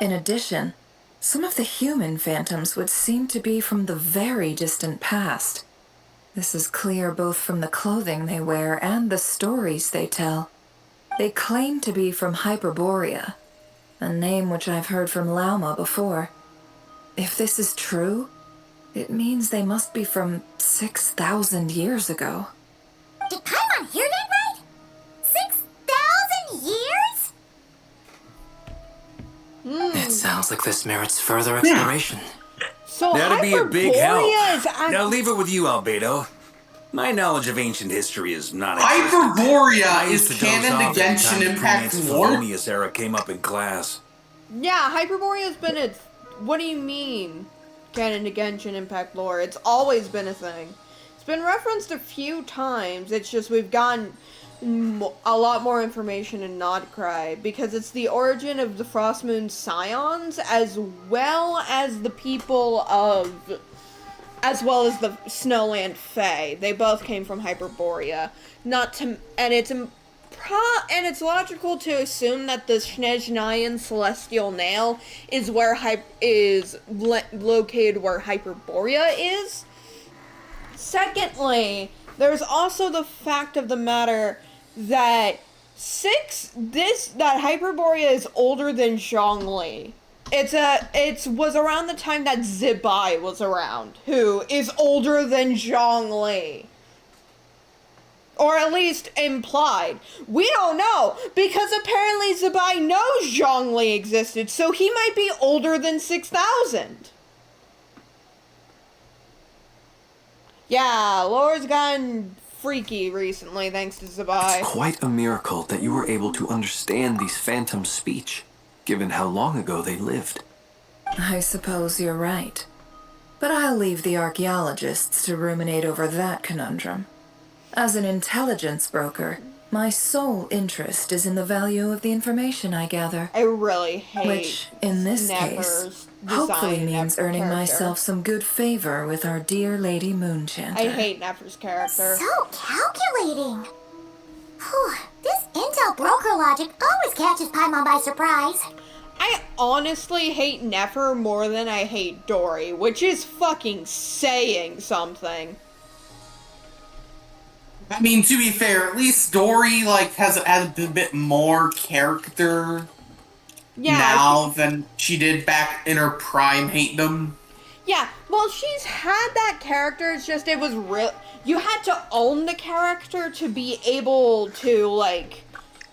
In addition, some of the human phantoms would seem to be from the very distant past. This is clear both from the clothing they wear and the stories they tell. They claim to be from Hyperborea, a name which I've heard from Lauma before. If this is true, it means they must be from 6,000 years ago. Did Paimon hear that right? 6,000 years? It sounds like this merits further exploration. So that'd be a big help. Hyperborea is Now leave it with you, Albedo. My knowledge of ancient history is not. Hyperborea is canon to Genshin Impact lore? Felonious era came up in class. Yeah, Hyperborea's been a... What do you mean? Canon to Genshin Impact lore. It's always been a thing. It's been referenced a few times. It's just we've gotten a lot more information in Krai because it's the origin of the Frostmoon Scions as well as the people of... as well as the Snowland Fae. They both came from Hyperborea. And it's logical to assume that the Snezhnayan Celestial Nail is where located where Hyperborea is. Secondly, there's also the fact of the matter that Hyperborea is older than Zhongli. It was around the time that Zibai was around, who is older than Zhongli. Or at least implied. We don't know, because apparently Zibai knows Zhongli existed, so he might be older than 6,000. Yeah, lore's gotten freaky recently, thanks to Zibai. It's quite a miracle that you were able to understand these phantoms' speech, given how long ago they lived. I suppose you're right. But I'll leave the archaeologists to ruminate over that conundrum. As an intelligence broker, My sole interest is in the value of the information I gather. I really hate Which, in this case, hopefully means earning myself some good favor with our dear Lady Moonchanter. I hate Nefer's character. So calculating. Whew, this intel broker logic always catches Paimon by surprise. I honestly hate Nefer more than I hate Dory, which is fucking saying something. I mean, to be fair, at least Dory, like, has a bit more character now than she did back in her prime hatedom. Yeah, well, she's had that character, it's just it was real. You had to own the character to be able to, like,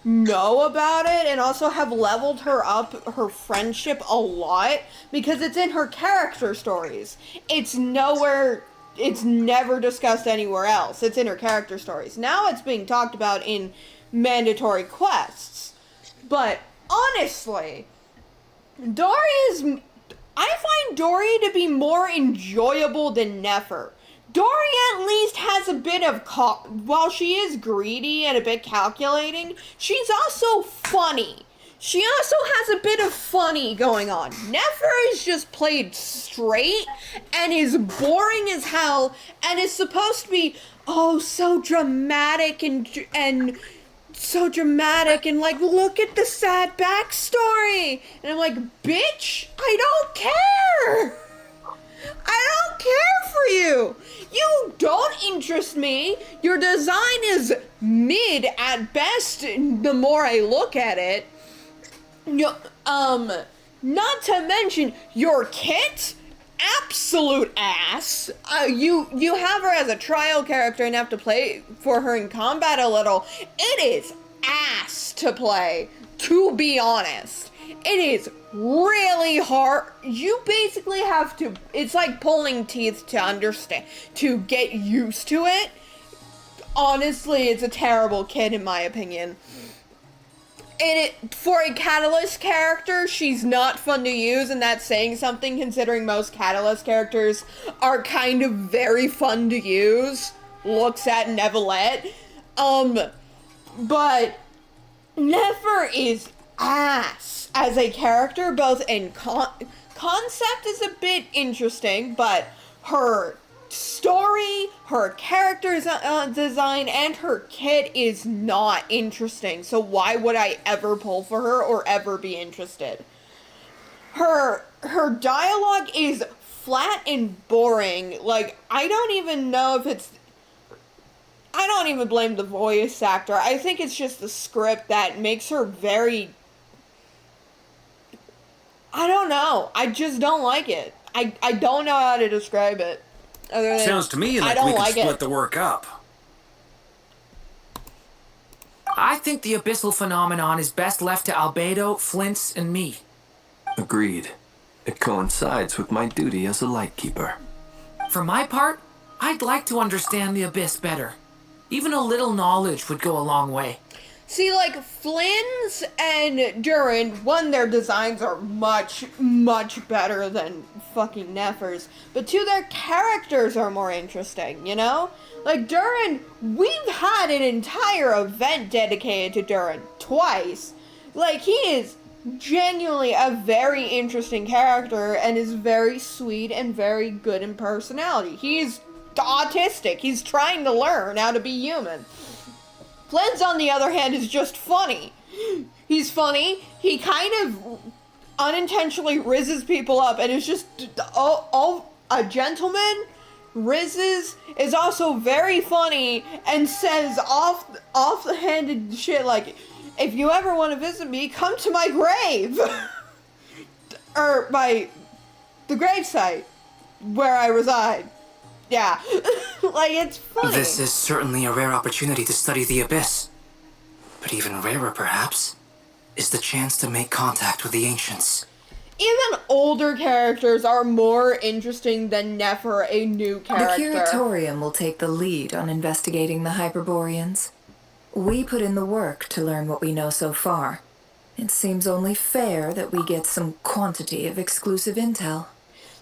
know about it and also have leveled her up, her friendship a lot, because it's in her character stories. It's nowhere, it's never discussed anywhere else. It's in her character stories. Now it's being talked about in mandatory quests. But honestly, I find Dory to be more enjoyable than Nefer. Dory at least has a bit of, while she is greedy and a bit calculating, she's also funny. She also has a bit of funny going on. Nefer is just played straight and is boring as hell and is supposed to be, oh, so dramatic and so dramatic and like, look at the sad backstory. And I'm like, bitch, I don't care. I don't care for you. You don't interest me. Your design is mid at best the more I look at it. Not to mention your kit, absolute ass. You have her as a trial character and have to play for her in combat a little. It is ass to play, to be honest. It is really hard. You basically have to, it's like pulling teeth to understand, to get used to it. Honestly, it's a terrible kit in my opinion. For a Catalyst character, she's not fun to use, and that's saying something considering most Catalyst characters are kind of very fun to use. Looks at Nevalette. But Nefer is ass as a character, both in concept is a bit interesting, but her story, her character design, and her kit is not interesting. So why would I ever pull for her or ever be interested? Her dialogue is flat and boring. Like, I don't even know if it's... I don't even blame the voice actor. I think it's just the script that makes her very... I don't know. I just don't like it. I don't know how to describe it. Other than, sounds to me like we could split the work up. I think the abyssal phenomenon is best left to Albedo, Flints, and me. Agreed. It coincides with my duty as a lightkeeper. For my part, I'd like to understand the abyss better. Even a little knowledge would go a long way. See, like, Flynn's and Durin, one, their designs are much, much better than fucking Nefer's, but two, their characters are more interesting, you know? Like, Durin, we've had an entire event dedicated to Durin, twice. Like, he is genuinely a very interesting character and is very sweet and very good in personality. He's autistic. He's trying to learn how to be human. Flynn's, on the other hand, is just funny. He's funny. He kind of unintentionally rizzes people up and is just a gentleman. Rizzes is also very funny and says off-the-handed shit like, if you ever want to visit me, come to my grave. Or the gravesite where I reside. Yeah. Like, it's funny. This is certainly a rare opportunity to study the abyss. But even rarer, perhaps, is the chance to make contact with the ancients. Even older characters are more interesting than Nefer, a new character. The Curatorium will take the lead on investigating the Hyperboreans. We put in the work to learn what we know so far. It seems only fair that we get some quantity of exclusive intel.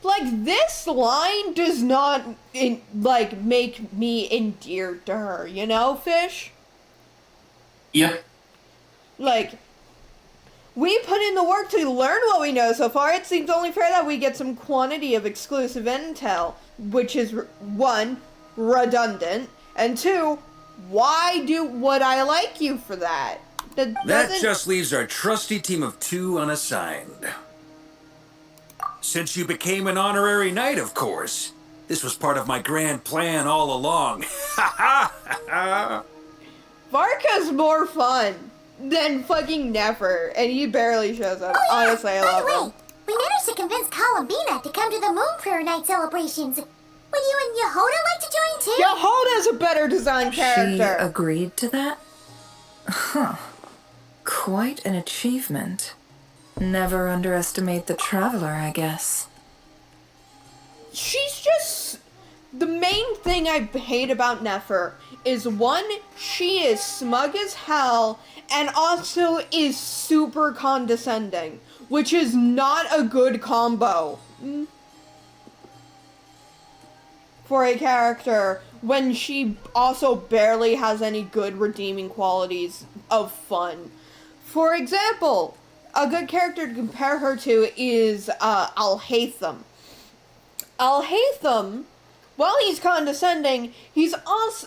Like, this line does not, make me endeared to her, you know, Fish? Yep. Like, we put in the work to learn what we know so far. It seems only fair that we get some quantity of exclusive intel, which is, one, redundant, and two, why would I like you for that? That just leaves our trusty team of 2 unassigned. Since you became an honorary knight, of course. This was part of my grand plan all along. Ha ha ha! Varka's more fun than fucking Nefer, and he barely shows up. Honestly, I love him. We managed to convince Columbina to come to the Moon Prayer Night celebrations. Would you and Yehoda like to join too? Yehoda's a better designed character. She agreed to that? Huh. Quite an achievement. Never underestimate the traveler, I guess. She's just... The main thing I hate about Nefer is, one, she is smug as hell, and also is super condescending, which is not a good combo for a character when she also barely has any good redeeming qualities of fun. For example, a good character to compare her to is Al-Haytham. Al-Haytham, while he's condescending, he's also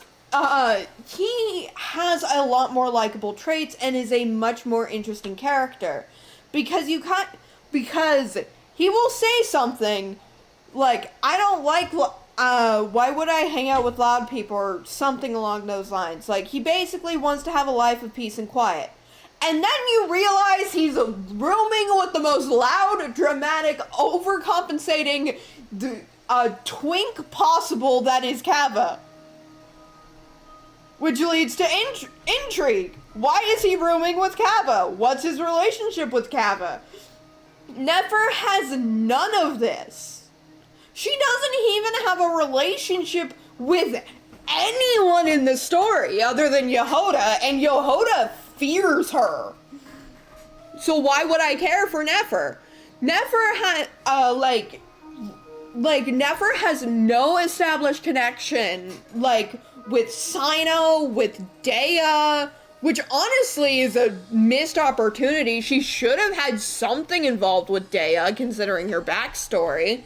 he has a lot more likable traits and is a much more interesting character because he will say something like, I don't like why would I hang out with loud people, or something along those lines. Like, he basically wants to have a life of peace and quiet. And then you realize he's rooming with the most loud, dramatic, overcompensating twink possible that is Kava. Which leads to intrigue. Why is he rooming with Kava? What's his relationship with Kava? Nefer has none of this. She doesn't even have a relationship with anyone in the story other than Yehoda, and Yehoda fears her. So why would I care for Nefer? Nefer Nefer has no established connection, with Sino, with Dea, which honestly is a missed opportunity. She should have had something involved with Dea, considering her backstory.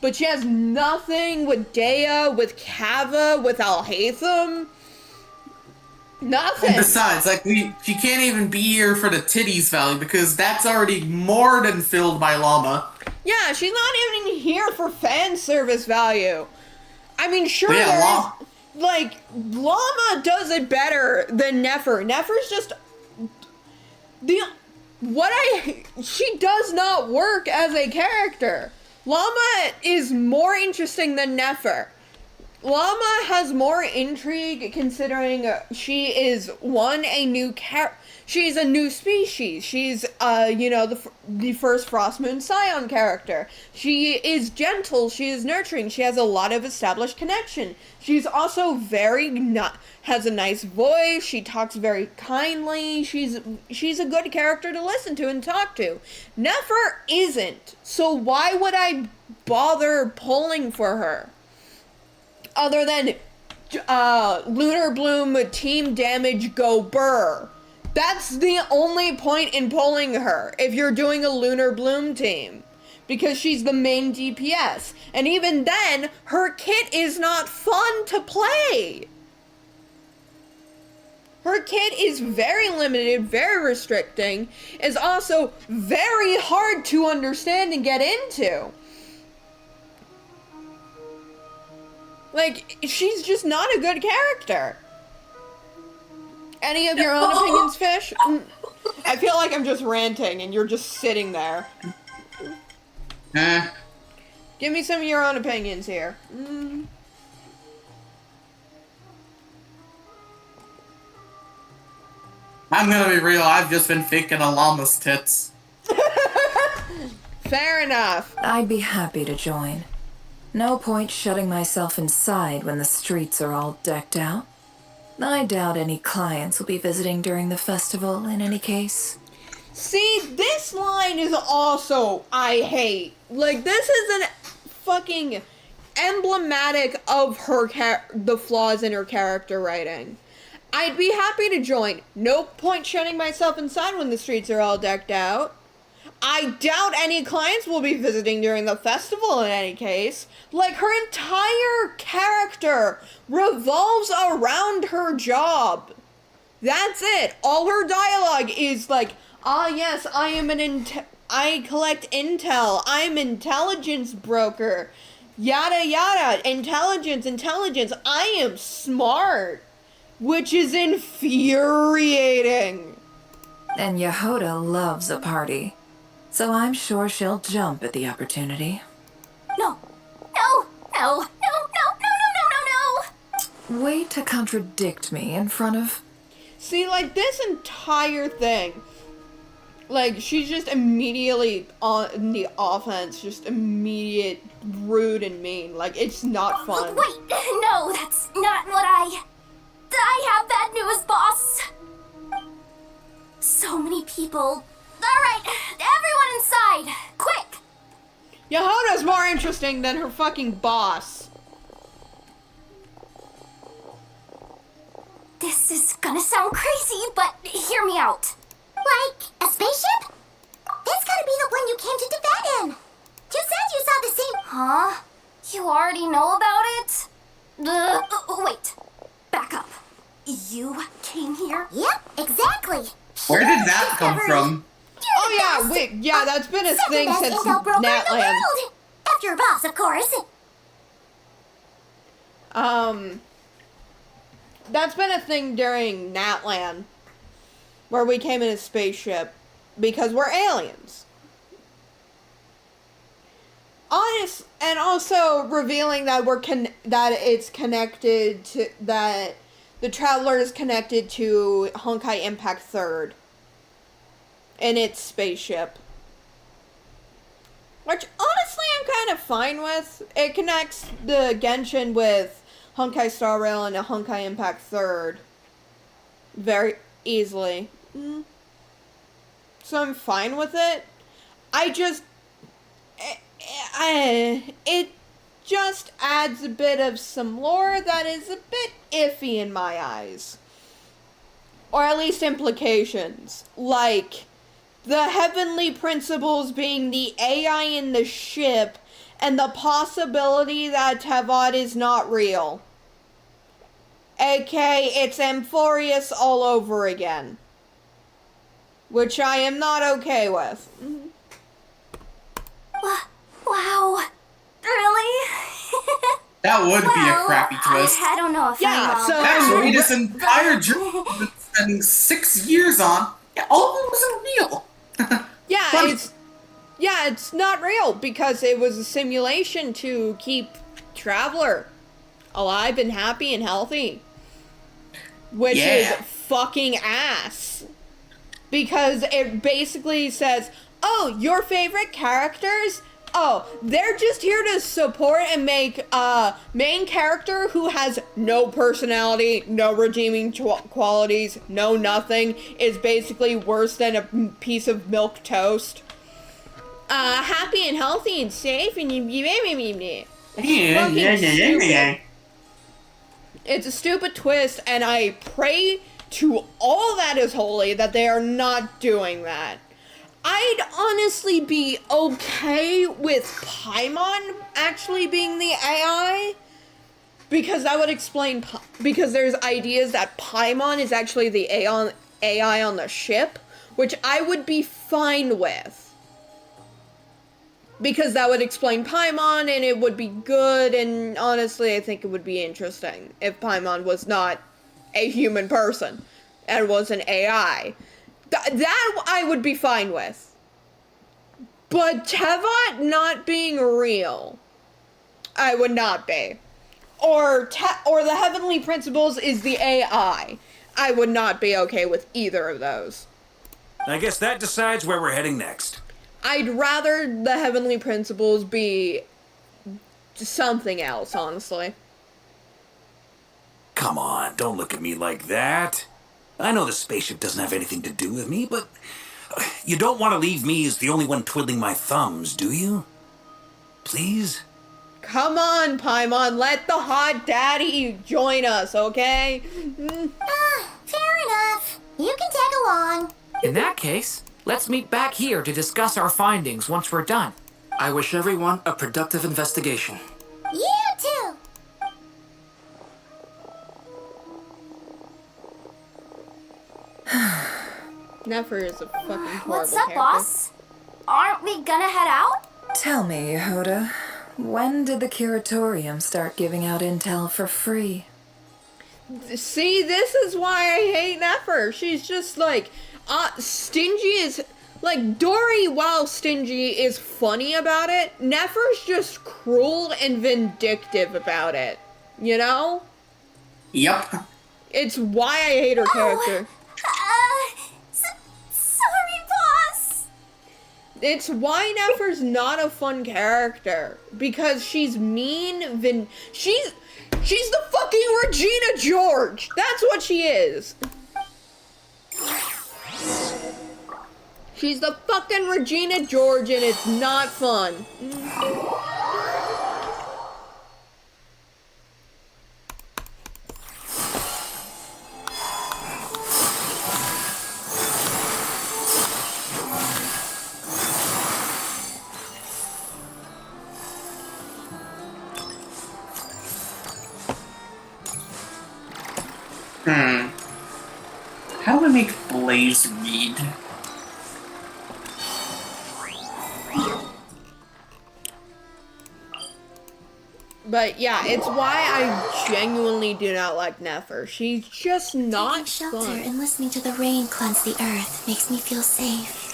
But she has nothing with Dea, with Kava, with Al-Haytham. Nothing. And besides, she can't even be here for the titties value because that's already more than filled by Llama. Yeah, she's not even here for fan service value. I mean, sure, Llama does it better than Nefer. Nefer's just... She does not work as a character. Llama is more interesting than Nefer. Llama has more intrigue considering she is, one, a new she's a new species. She's, the first Frost Moon Scion character. She is gentle, she is nurturing, she has a lot of established connection. She's also has a nice voice, she talks very kindly, she's a good character to listen to and talk to. Nefer isn't, so why would I bother pulling for her? Other than Lunar Bloom team damage go burr. That's the only point in pulling her if you're doing a Lunar Bloom team. Because she's the main DPS. And even then, her kit is not fun to play. Her kit is very limited, very restricting, is also very hard to understand and get into. She's just not a good character. Any of your own opinions, Fish? I feel like I'm just ranting and you're just sitting there. Give me some of your own opinions here. I'm gonna be real, I've just been faking a llama's tits. Fair enough. I'd be happy to join. No point shutting myself inside when the streets are all decked out. I doubt any clients will be visiting during the festival in any case. See, this line is also I hate. This is an fucking emblematic of the flaws in her character writing. I'd be happy to join. No point shutting myself inside when the streets are all decked out. I doubt any clients will be visiting during the festival in any case. Like, her entire character revolves around her job. That's it. All her dialogue is like, yes, I collect intel. I'm intelligence broker. Yada yada. Intelligence. I am smart. Which is infuriating. And Yehoda loves a party. So I'm sure she'll jump at the opportunity. No. Way to contradict me in front of... See, like, this entire thing, like, she's just immediately on the offense, just immediate rude and mean. Like, it's not fun. Wait, no, that's not what I have bad news, boss. So many people. All right, everyone inside, quick. Yehoda's more interesting than her fucking boss. This is gonna sound crazy, but hear me out. Like, a spaceship? That's gotta be the one you came to defend in. You said you saw the same... Huh? You already know about it? Wait, back up. You came here? Yep, exactly. Where did that come from? Oh yeah, wait, yeah, that's been a thing since Natland. After your boss, of course. That's been a thing during Natland, where we came in a spaceship, because we're aliens. Honest, and also revealing that that it's connected to, that the Traveler is connected to Honkai Impact 3rd in its spaceship. Which, honestly, I'm kind of fine with. It connects the Genshin with Honkai Star Rail and a Honkai Impact 3rd very easily. So I'm fine with it. It just adds a bit of some lore that is a bit iffy in my eyes. Or at least implications. Like, the heavenly principles being the AI in the ship and the possibility that Tevat is not real. A.K.A. it's Amphorius all over again. Which I am not okay with. Wow. Really? That would be a crappy twist. I don't know if I'm so actually, this entire journey we've been spending 6 years on, all of it wasn't real. It's not real because it was a simulation to keep Traveler alive and happy and healthy. Which is fucking ass. Because it basically says, oh, your favorite characters? Oh, they're just here to support and make a main character who has no personality, no redeeming qualities, no nothing, is basically worse than a piece of milk toast. Happy and healthy and safe and It's a stupid twist, and I pray to all that is holy that they are not doing that. I'd honestly be okay with Paimon actually being the AI, because that would explain, because there's ideas that Paimon is actually the AI on the ship, which I would be fine with. Because that would explain Paimon, and it would be good, and honestly, I think it would be interesting if Paimon was not a human person, and was an AI. That I would be fine with. But Tevat not being real, I would not be. Or the Heavenly Principles is the AI. I would not be okay with either of those. I guess that decides where we're heading next. I'd rather the Heavenly Principles be something else, honestly. Come on, don't look at me like that. I know the spaceship doesn't have anything to do with me, but you don't want to leave me as the only one twiddling my thumbs, do you? Please? Come on, Paimon, let the hot daddy join us, okay? Fair enough. You can tag along. In that case, let's meet back here to discuss our findings once we're done. I wish everyone a productive investigation. You too. Nefer is a fucking horrible What's up, character. boss? Aren't we gonna head out? Tell me, Yehuda, when did the curatorium start giving out intel for free? See, this is why I hate Nefer. She's just like, stingy is, like, Dory, while stingy, is funny about it. Nefer's just cruel and vindictive about it. You know? Yep. It's why I hate her character. Sorry, boss. It's why Nefer's not a fun character. Because she's mean, she's the fucking Regina George! That's what she is! She's the fucking Regina George and it's not fun. How do I make Blaze read? But yeah, it's why I genuinely do not like Nefer. She's just not Taking shelter fun. and listening to the rain cleanse the earth makes me feel safe.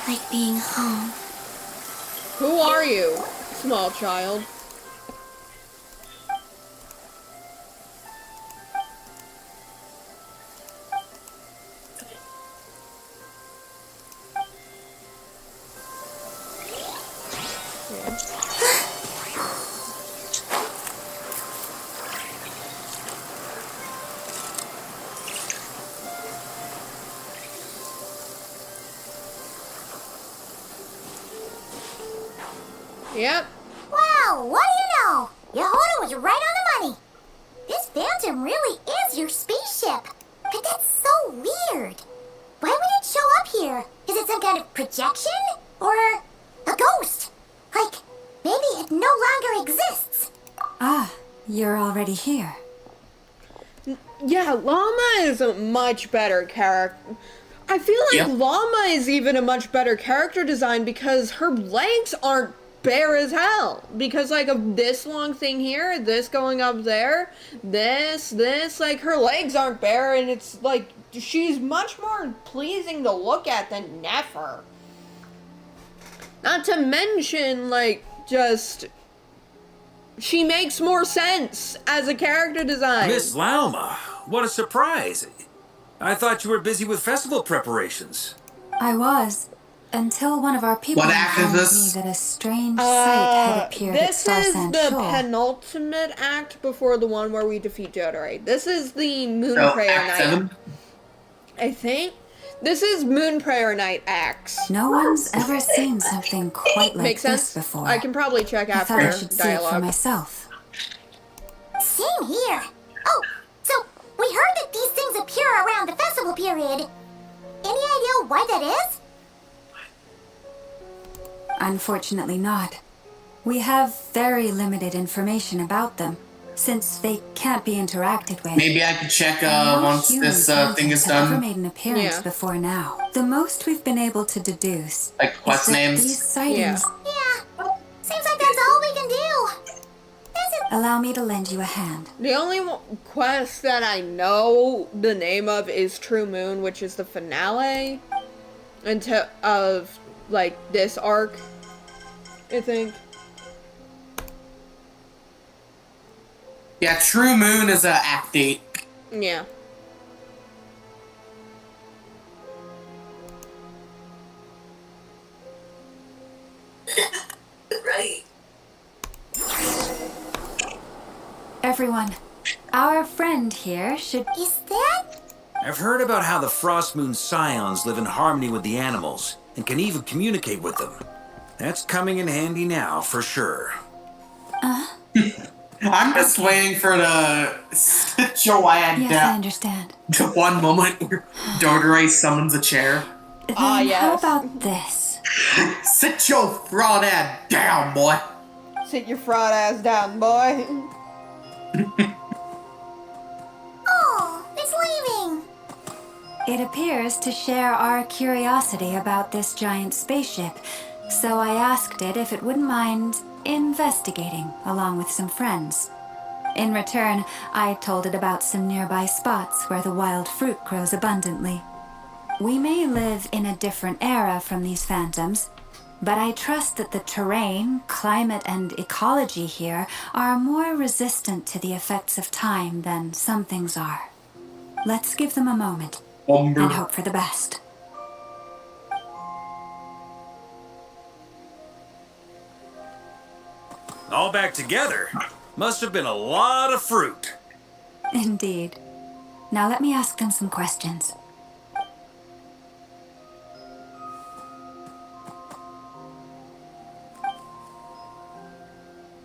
Like being home. Who are you, small child? Yep. Wow, what do you know? Yehuda was right on the money. This phantom really is your spaceship. But that's so weird. Why would it show up here? Is it some kind of projection? Or a ghost? Like, maybe it no longer exists. Ah, you're already here. Yeah, Llama is a much better character. I feel like Llama is even a much better character design because her legs aren't bare as hell. Because, like, of this long thing here, this going up there, this, like, her legs aren't bare, and it's, like, she's much more pleasing to look at than Nefer. Not to mention, like, just... she makes more sense as a character design. Miss Lauma, what a surprise. I thought you were busy with festival preparations. I was, until one of our people What act is informed this? me that a strange sight had appeared at This Star is Sand the Shore. penultimate act before the one where we defeat Dottore. This is the Moon So, Prayer Act Night. 7? I think. This is Moon Prayer Night acts. No one's ever seen something quite like Makes this sense? before. I can probably check I thought I after should see it for dialogue. myself. Same here. Oh, so we heard that these things appear around the festival period. Any idea why that is? Unfortunately not. We have very limited information about them, since they can't be interacted with. Maybe I could check No once human this thing is presence have ever done. made an appearance before now. The most we've been able to deduce Like is quest that names. these sightings Yeah, seems like that's all we can do. allow me to lend you a hand. The only quest that I know the name of is True Moon, which is the finale of, like, this arc, I think. Yeah, True Moon is a Act 8. Yeah. Right. Everyone, our friend here should... Is that? I've heard about how the Frost Moon Scions live in harmony with the animals and can even communicate with them. That's coming in handy now, for sure. I'm just waiting for the sit Joanne Yes, I understand. The one moment where Dottore summons a chair. Then yes. how about this? Sit your fraud ass down, boy. Sit your fraud ass down, boy. Oh, it's leaving. It appears to share our curiosity about this giant spaceship, so I asked it if it wouldn't mind investigating along with some friends. In return, I told it about some nearby spots where the wild fruit grows abundantly. We may live in a different era from these phantoms, but I trust that the terrain, climate, and ecology here are more resistant to the effects of time than some things are. Let's give them a moment and hope for the best. All back together. Must have been a lot of fruit. Indeed. Now let me ask them some questions.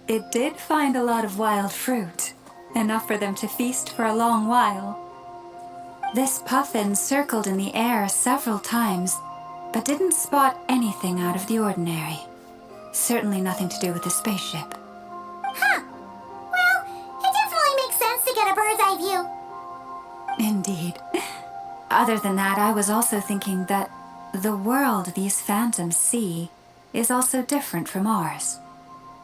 It did find a lot of wild fruit, enough for them to feast for a long while. This puffin circled in the air several times, but didn't spot anything out of the ordinary. Certainly nothing to do with the spaceship. Huh. Well, it definitely makes sense to get a bird's eye view. Indeed. Other than that, I was also thinking that the world these phantoms see is also different from ours.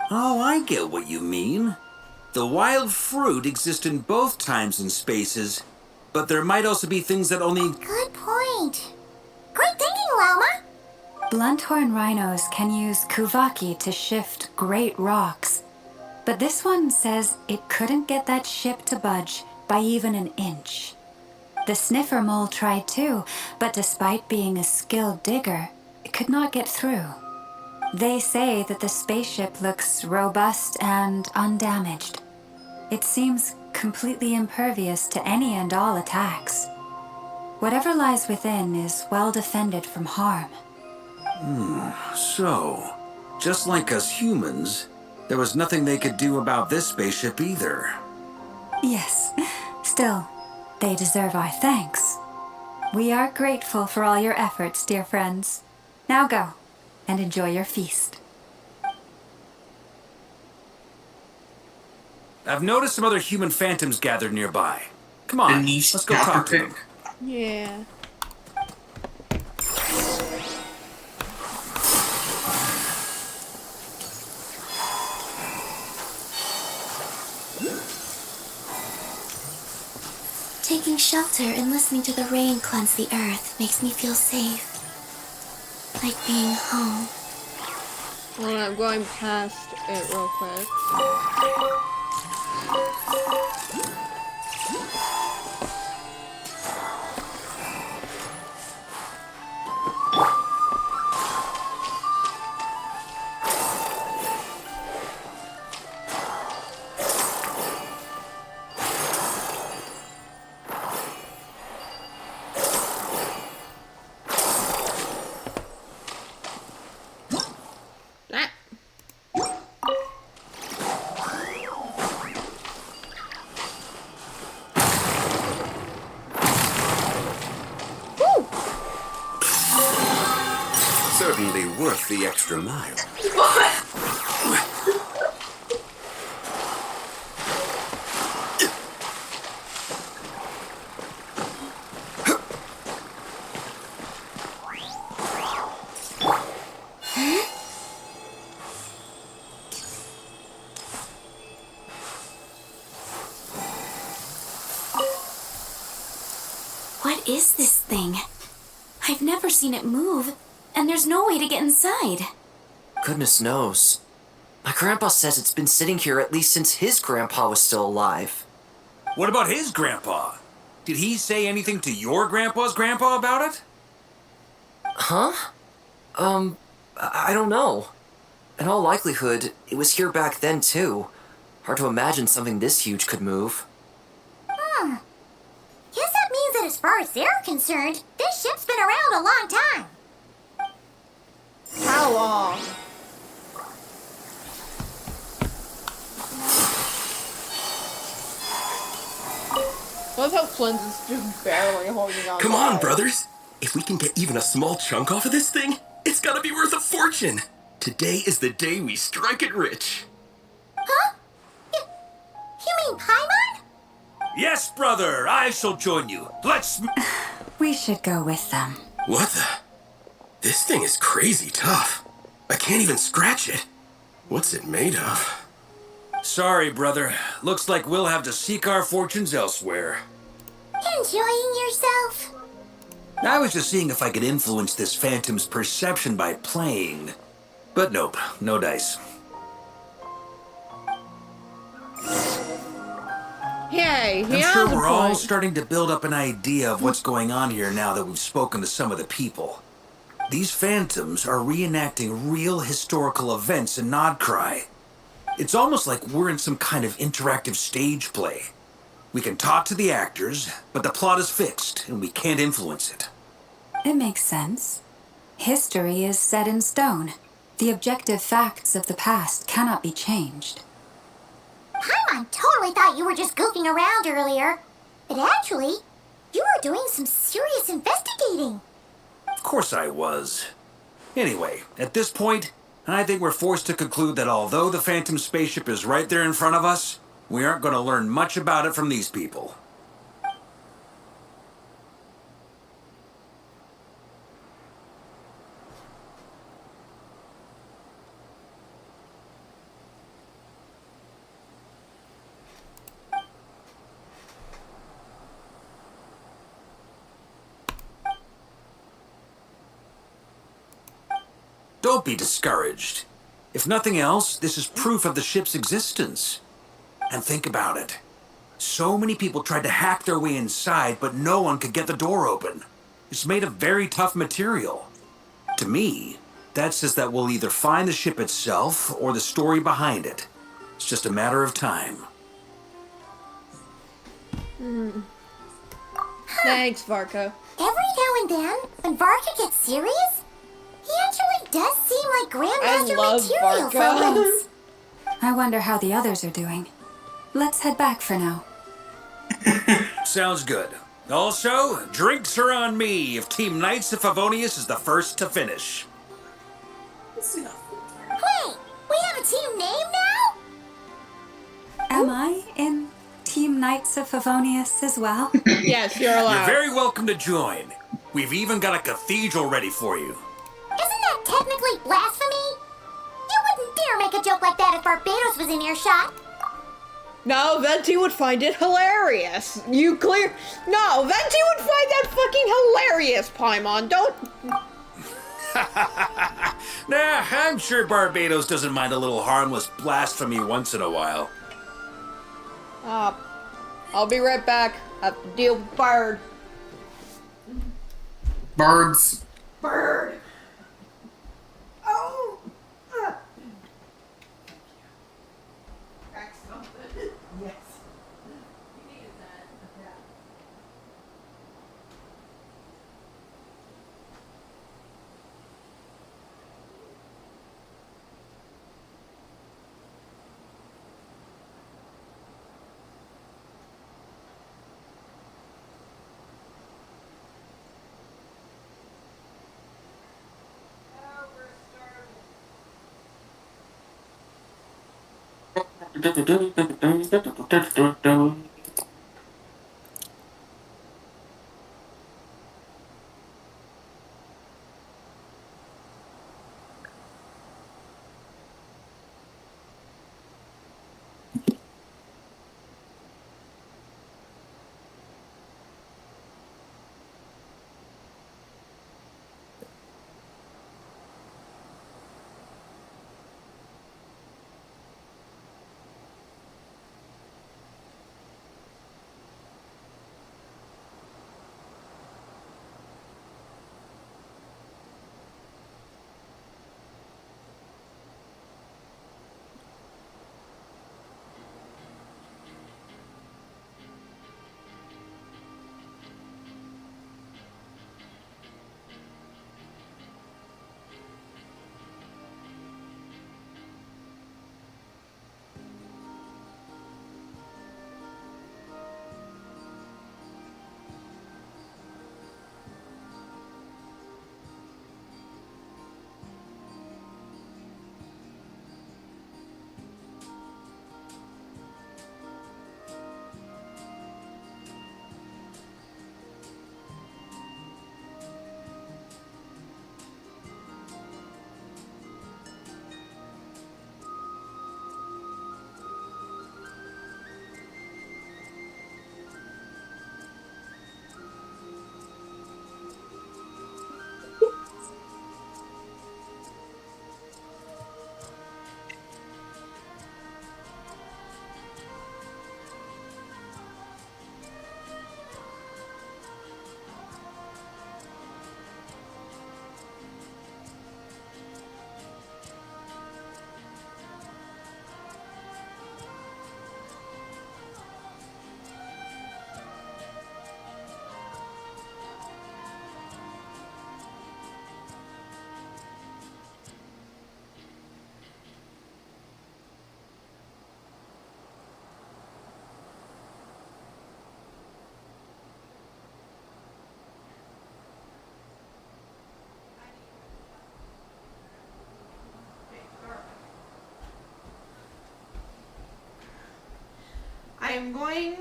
Oh, I get what you mean. The wild fruit exist in both times and spaces, but there might also be things that only... Good point. Great thinking, Llama. Blunthorn rhinos can use kuvaki to shift great rocks, but this one says it couldn't get that ship to budge by even an inch. The sniffer mole tried too, but despite being a skilled digger, it could not get through. They say that the spaceship looks robust and undamaged. It seems completely impervious to any and all attacks. Whatever lies within is well defended from harm. So, just like us humans, there was nothing they could do about this spaceship either. Yes, still, they deserve our thanks. We are grateful for all your efforts, dear friends. Now go and enjoy your feast. I've noticed some other human phantoms gathered nearby. Come on, let's go talk to them. Yeah. Taking shelter and listening to the rain cleanse the earth makes me feel safe. Like being home. Hold on, I'm going past it real quick. Certainly worth the extra mile. What is this thing? I've never seen it move, and there's no way to get inside. Goodness knows. My grandpa says it's been sitting here at least since his grandpa was still alive. What about his grandpa? Did he say anything to your grandpa's grandpa about it? Huh? I don't know. In all likelihood, it was here back then too. Hard to imagine something this huge could move. Guess that means that as far as they're concerned, this ship's been around a long time. How long? love how Flint's is just barely holding on. Come on, brothers. If we can get even a small chunk off of this thing, it's gotta be worth a fortune. Today is the day we strike it rich. Huh? You mean Paimon? Yes, brother, I shall join you. Let's... We should go with them. What the? This thing is crazy tough. I can't even scratch it. What's it made of? Sorry, brother. Looks like we'll have to seek our fortunes elsewhere. Enjoying yourself? I was just seeing if I could influence this phantom's perception by playing. But nope, no dice. Hey, I'm sure we're all starting to build up an idea of what's going on here now that we've spoken to some of the people. These phantoms are reenacting real historical events in Krai. It's almost like we're in some kind of interactive stage play. We can talk to the actors, but the plot is fixed, and we can't influence it. It makes sense. History is set in stone. The objective facts of the past cannot be changed. Paimon totally thought you were just goofing around earlier. But actually, you were doing some serious investigating. Of course I was. Anyway, at this point, I think we're forced to conclude that although the Phantom spaceship is right there in front of us, we aren't going to learn much about it from these people. Don't be discouraged. If nothing else, this is proof of the ship's existence. And think about it. So many people tried to hack their way inside, but no one could get the door open. It's made of very tough material. To me, that says that we'll either find the ship itself or the story behind it. It's just a matter of time. Thanks, Varka. Every now and then, when Varka gets serious, he actually does seem like Grandmaster material for once. I wonder how the others are doing. Let's head back for now. Sounds good. Also, drinks are on me if Team Knights of Favonius is the first to finish. Wait, we have a team name now? Am I in Team Knights of Favonius as well? Yes, you're allowed. You're very welcome to join. We've even got a cathedral ready for you. Isn't that technically blasphemy? You wouldn't dare make a joke like that if Barbados was in earshot. No, Venti would find it hilarious. No, Venti would find that fucking hilarious, Paimon. Don't... Nah, I'm sure Barbados doesn't mind a little harmless blasphemy once in a while. I'll be right back. I have to deal with Bird. Birds. Bird. Oh. Yes. I'm going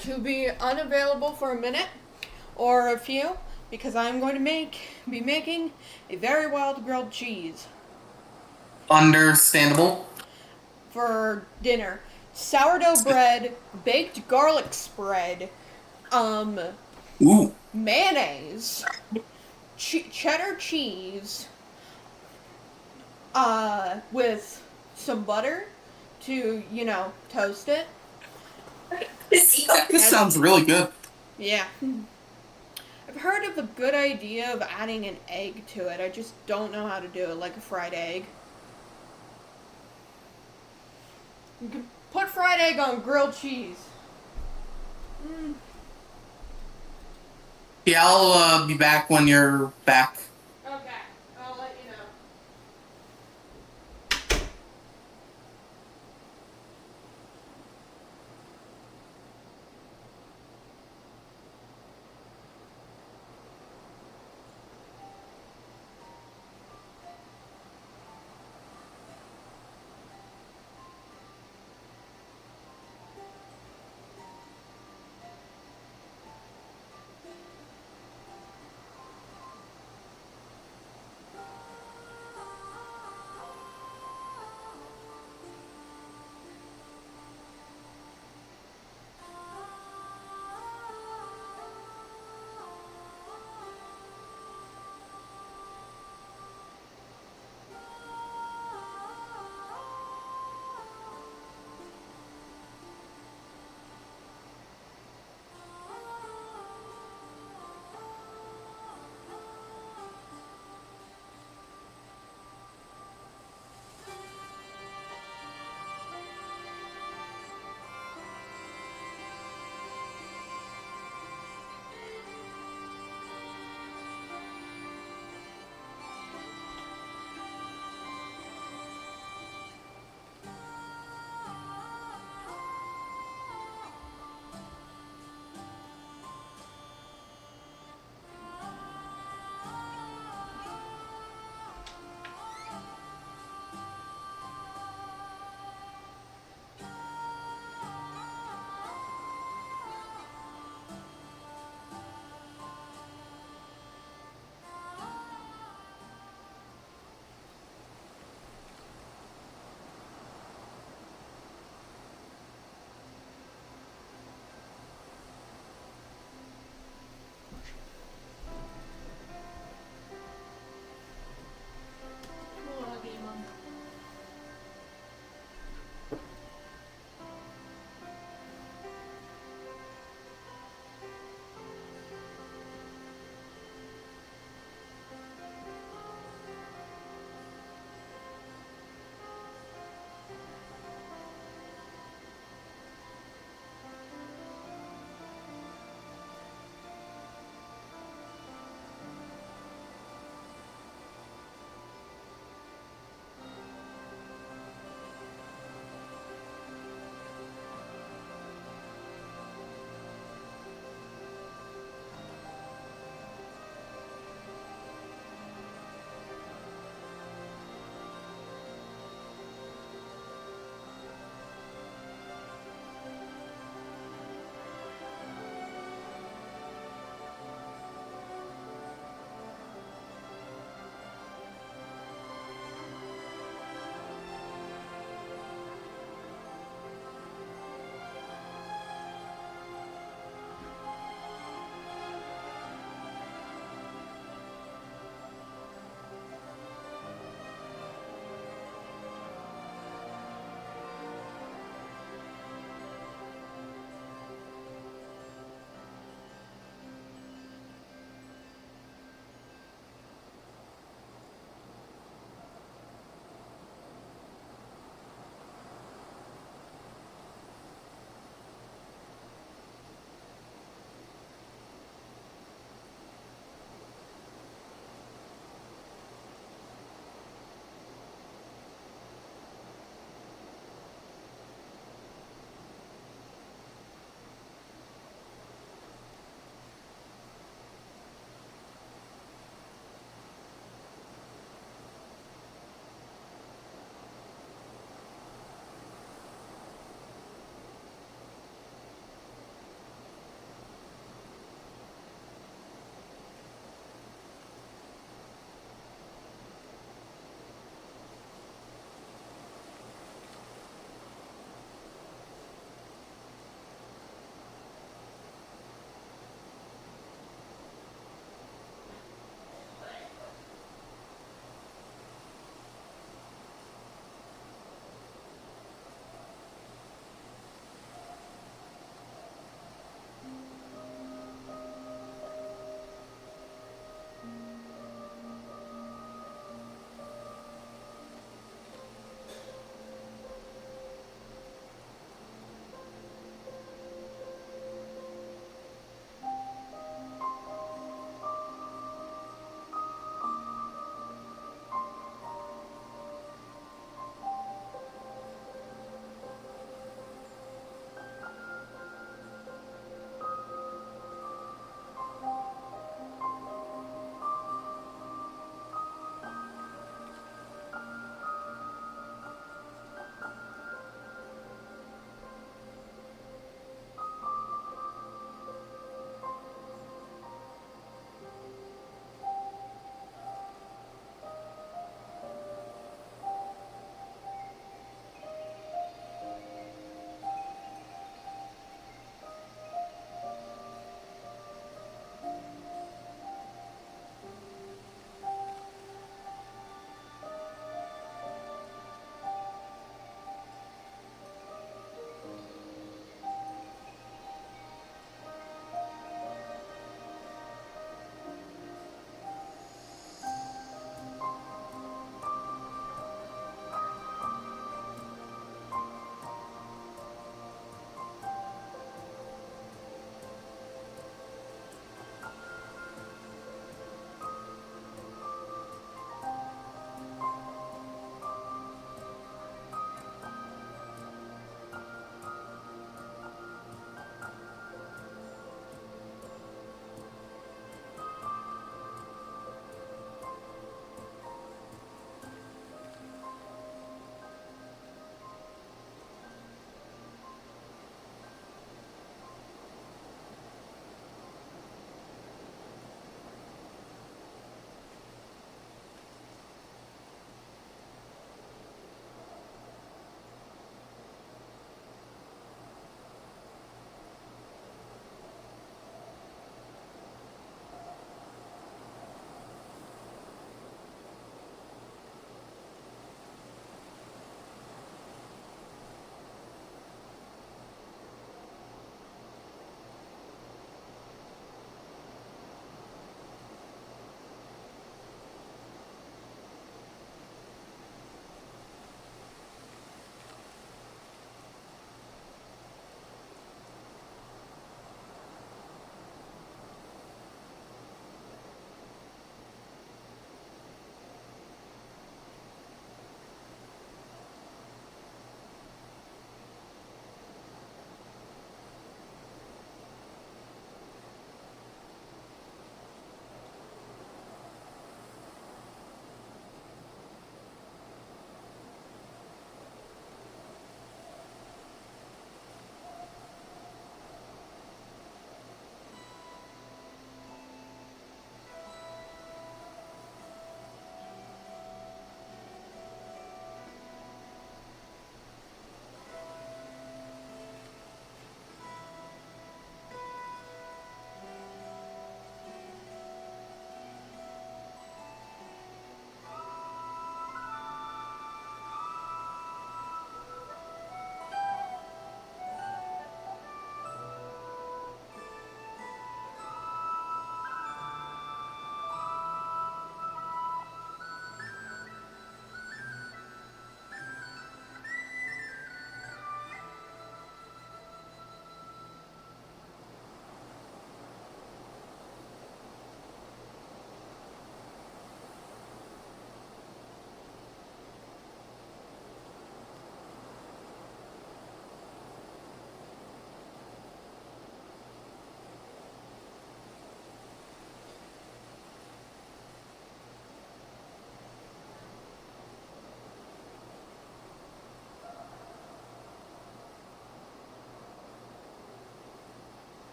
to be unavailable for a minute or a few because I'm going to be making a very wild grilled cheese Understandable. for dinner. Sourdough bread, baked garlic spread, Ooh. mayonnaise, cheddar cheese, with some butter to, toast it. This sounds really good. Yeah. I've heard of a good idea of adding an egg to it. I just don't know how to do it, like a fried egg. You can put fried egg on grilled cheese. Yeah, I'll be back when you're back. Okay, I'll let you know.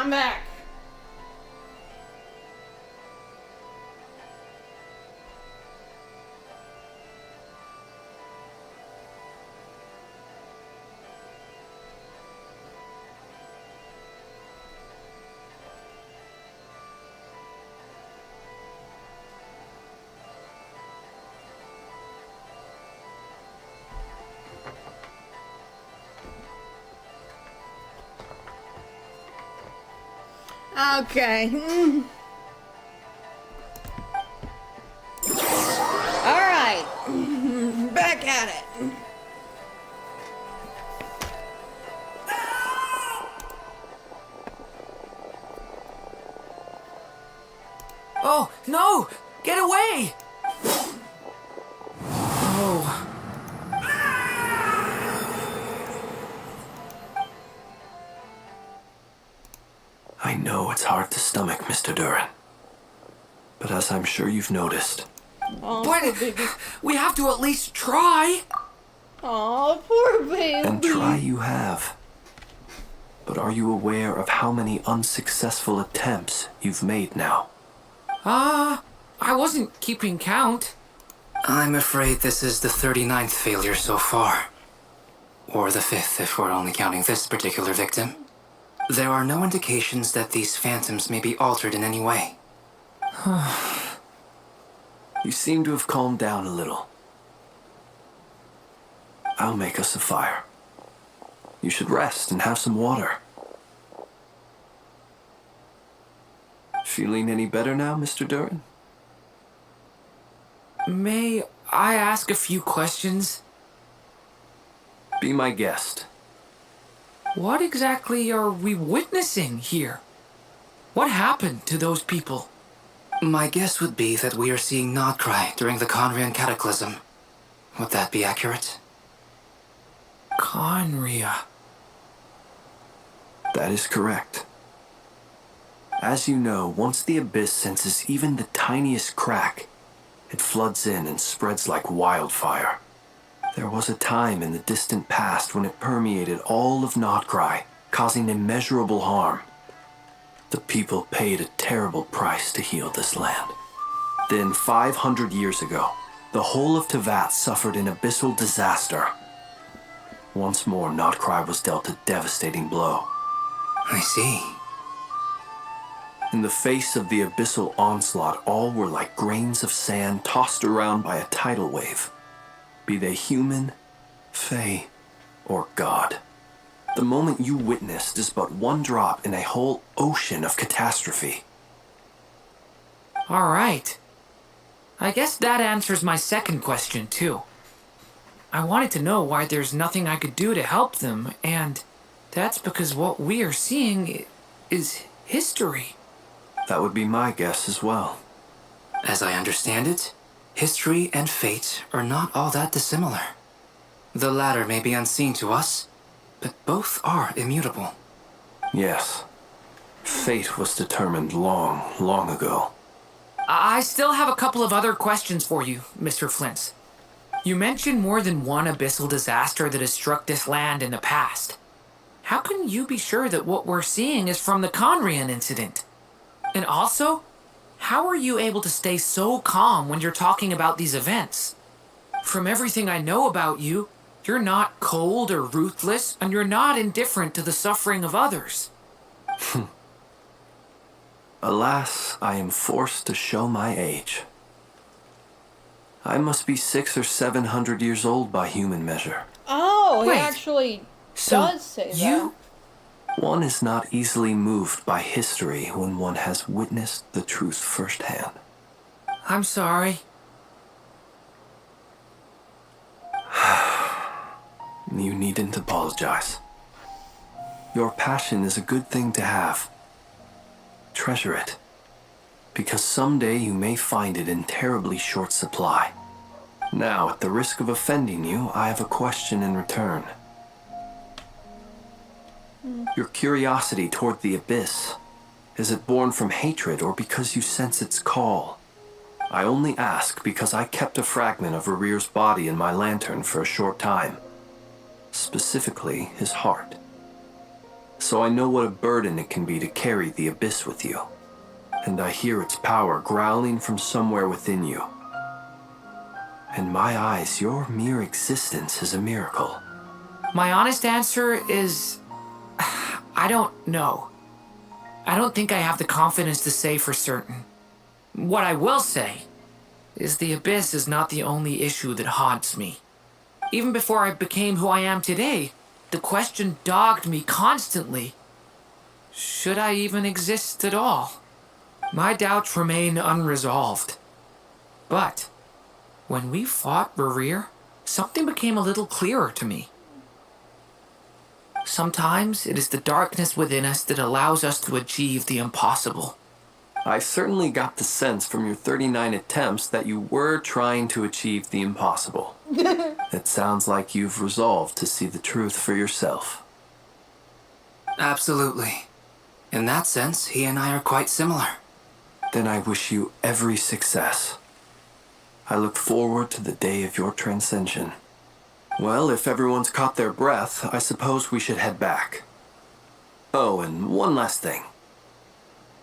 I'm back. Okay. Alright. Back at it. Oh, no! Get away! Oh. I know it's hard to stomach, Mr. Durin. But as I'm sure you've noticed... Oh, but baby. We have to at least try! Oh, poor baby. And try you have. But are you aware of how many unsuccessful attempts you've made now? I wasn't keeping count. I'm afraid this is the 39th failure so far. Or the 5th if we're only counting this particular victim. There are no indications that these phantoms may be altered in any way. You seem to have calmed down a little. I'll make us a fire. You should rest and have some water. Feeling any better now, Mr. Durin? May I ask a few questions? Be my guest. What exactly are we witnessing here? What happened to those people? My guess would be that we are seeing Nodcry during the Conrian Cataclysm. Would that be accurate? Conria. That is correct. As you know, once the Abyss senses even the tiniest crack, it floods in and spreads like wildfire. There was a time in the distant past when it permeated all of Nodcry, causing immeasurable harm. The people paid a terrible price to heal this land. Then, 500 years ago, the whole of Teyvat suffered an abyssal disaster. Once more, Nodcry was dealt a devastating blow. I see. In the face of the abyssal onslaught, all were like grains of sand tossed around by a tidal wave. Be they human, fae, or god. The moment you witnessed is but one drop in a whole ocean of catastrophe. All right. I guess that answers my second question, too. I wanted to know why there's nothing I could do to help them, and that's because what we are seeing is history. That would be my guess as well. As I understand it, history and fate are not all that dissimilar. The latter may be unseen to us, but both are immutable. Yes. Fate was determined long, long ago. I still have a couple of other questions for you, Mr. Flint. You mentioned more than one abyssal disaster that has struck this land in the past. How can you be sure that what we're seeing is from the Conrian incident? And also, how are you able to stay so calm when you're talking about these events? From everything I know about you, you're not cold or ruthless, and you're not indifferent to the suffering of others. Alas, I am forced to show my age. I must be 600 or 700 years old by human measure. Oh, Wait, he actually so does say you- One is not easily moved by history when one has witnessed the truth firsthand. I'm sorry. You needn't apologize. Your passion is a good thing to have. Treasure it, because someday you may find it in terribly short supply. Now, at the risk of offending you, I have a question in return. Your curiosity toward the Abyss, is it born from hatred or because you sense its call? I only ask because I kept a fragment of Rarir's body in my lantern for a short time. Specifically, his heart. so I know what a burden it can be to carry the abyss with you. And I hear its power growling from somewhere within you. In my eyes, your mere existence is a miracle. My honest answer is... I don't know. I don't think I have the confidence to say for certain. What I will say is the abyss is not the only issue that haunts me. Even before I became who I am today, the question dogged me constantly. Should I even exist at all? My doubts remain unresolved. But when we fought Rerir, something became a little clearer to me. Sometimes it is the darkness within us that allows us to achieve the impossible. I certainly got the sense from your 39 attempts that you were trying to achieve the impossible. It sounds like you've resolved to see the truth for yourself. Absolutely. In that sense, he and I are quite similar. Then I wish you every success. I look forward to the day of your transcension. Well, if everyone's caught their breath, I suppose we should head back. Oh, and one last thing.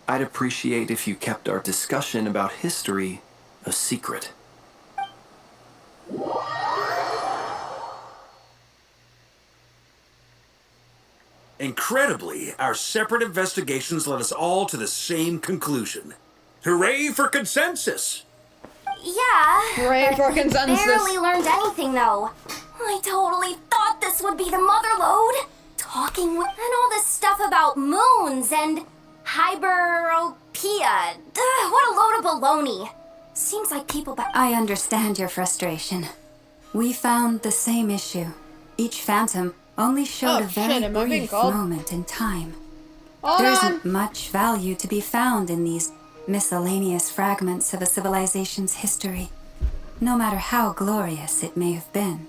I'd appreciate if you kept our discussion about history a secret. Incredibly, our separate investigations led us all to the same conclusion. Hooray for consensus! Yeah. Hooray for we consensus. barely learned anything, though. I totally thought this would be the mother lode. Talking and all this stuff about moons and hyperopia. What a load of baloney. Seems like people back... I understand your frustration. We found the same issue. Each phantom only showed a very brief moment in time. There isn't much value to be found in these miscellaneous fragments of a civilization's history, no matter how glorious it may have been.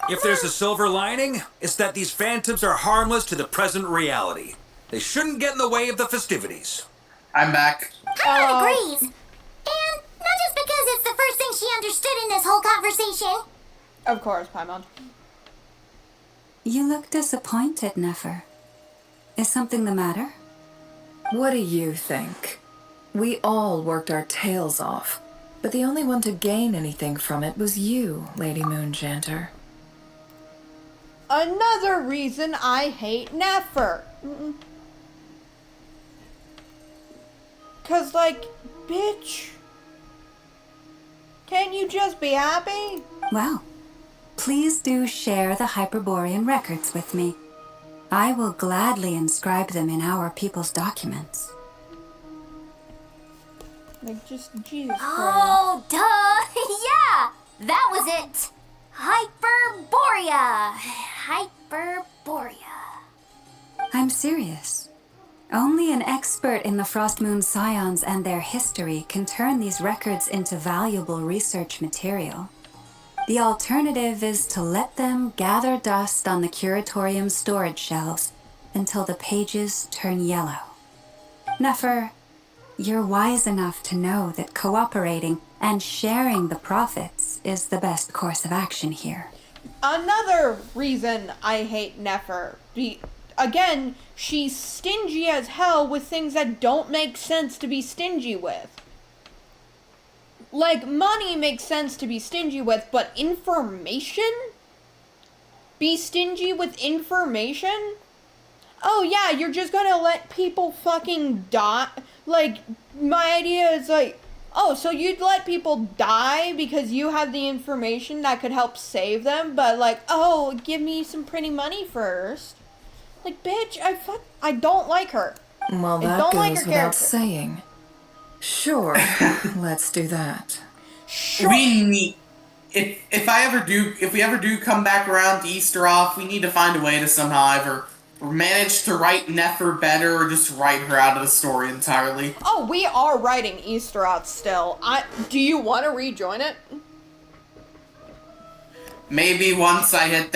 If there's a silver lining, it's that these phantoms are harmless to the present reality. They shouldn't get in the way of the festivities. I'm back. Everyone agrees. And not just because it's the information. Of course, Paimon. You look disappointed, Nefer. Is something the matter? What do you think? We all worked our tails off, but the only one to gain anything from it was you, Lady Moonjanter. Another reason I hate Nefer. Cause, like, bitch, can't you just be happy? Well, please do share the Hyperborean records with me. I will gladly inscribe them in our people's documents. Like, just Jesus Christ. Oh, duh! Yeah! That was it! Hyperborea! Hyperborea. I'm serious. Only an expert in the Frost Moon Scions and their history can turn these records into valuable research material. The alternative is to let them gather dust on the Curatorium's storage shelves until the pages turn yellow. Nefer, you're wise enough to know that cooperating and sharing the profits is the best course of action here. Another reason I hate Nefer. Again, she's stingy as hell with things that don't make sense to be stingy with. Like, money makes sense to be stingy with, but information? Be stingy with information? Oh yeah, you're just gonna let people fucking die? Like, my idea is like, oh, so you'd let people die because you have the information that could help save them, but like, oh, give me some pretty money first. Like, bitch, I don't like her. Well, I that don't goes like her without character. saying. Sure, let's do that. Sure. We need... If we ever do come back around to Easter off, we need to find a way to somehow either manage to write Nefer better or just write her out of the story entirely. Oh, we are writing Easter out still. Do you want to rejoin it? Maybe once I hit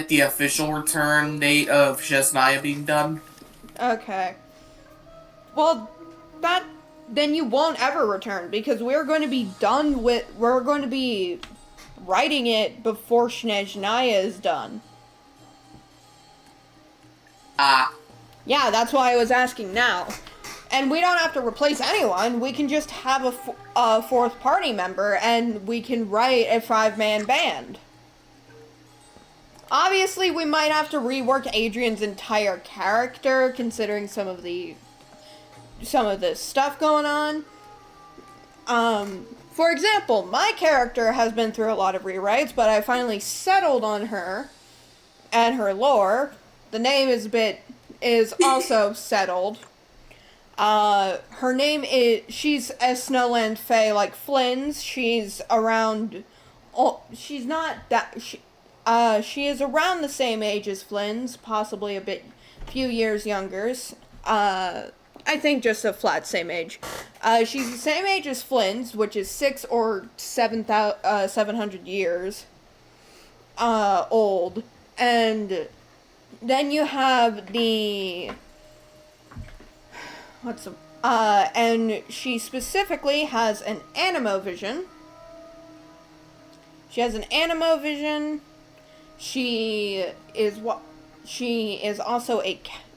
the official return date of Shesnaya being done. Okay. Well, then you won't ever return, because we're going to be writing it before Snezhnaya is done. Yeah, that's why I was asking now. And we don't have to replace anyone, we can just have a fourth party member, and we can write a 5-man band. Obviously, we might have to rework Adrian's entire character, considering some of the stuff going on. For example, my character has been through a lot of rewrites, but I finally settled on her and her lore. The name is also settled. Her name is, she's a Snowland Fae like Flynn's. She's around, she's not that, she is around the same age as Flynn's, possibly few years younger. I think just a flat same age. She's the same age as Flynn's, which is 600 or 700 years old. And then you have and she specifically has an animo-vision. She has an animo-vision. She is also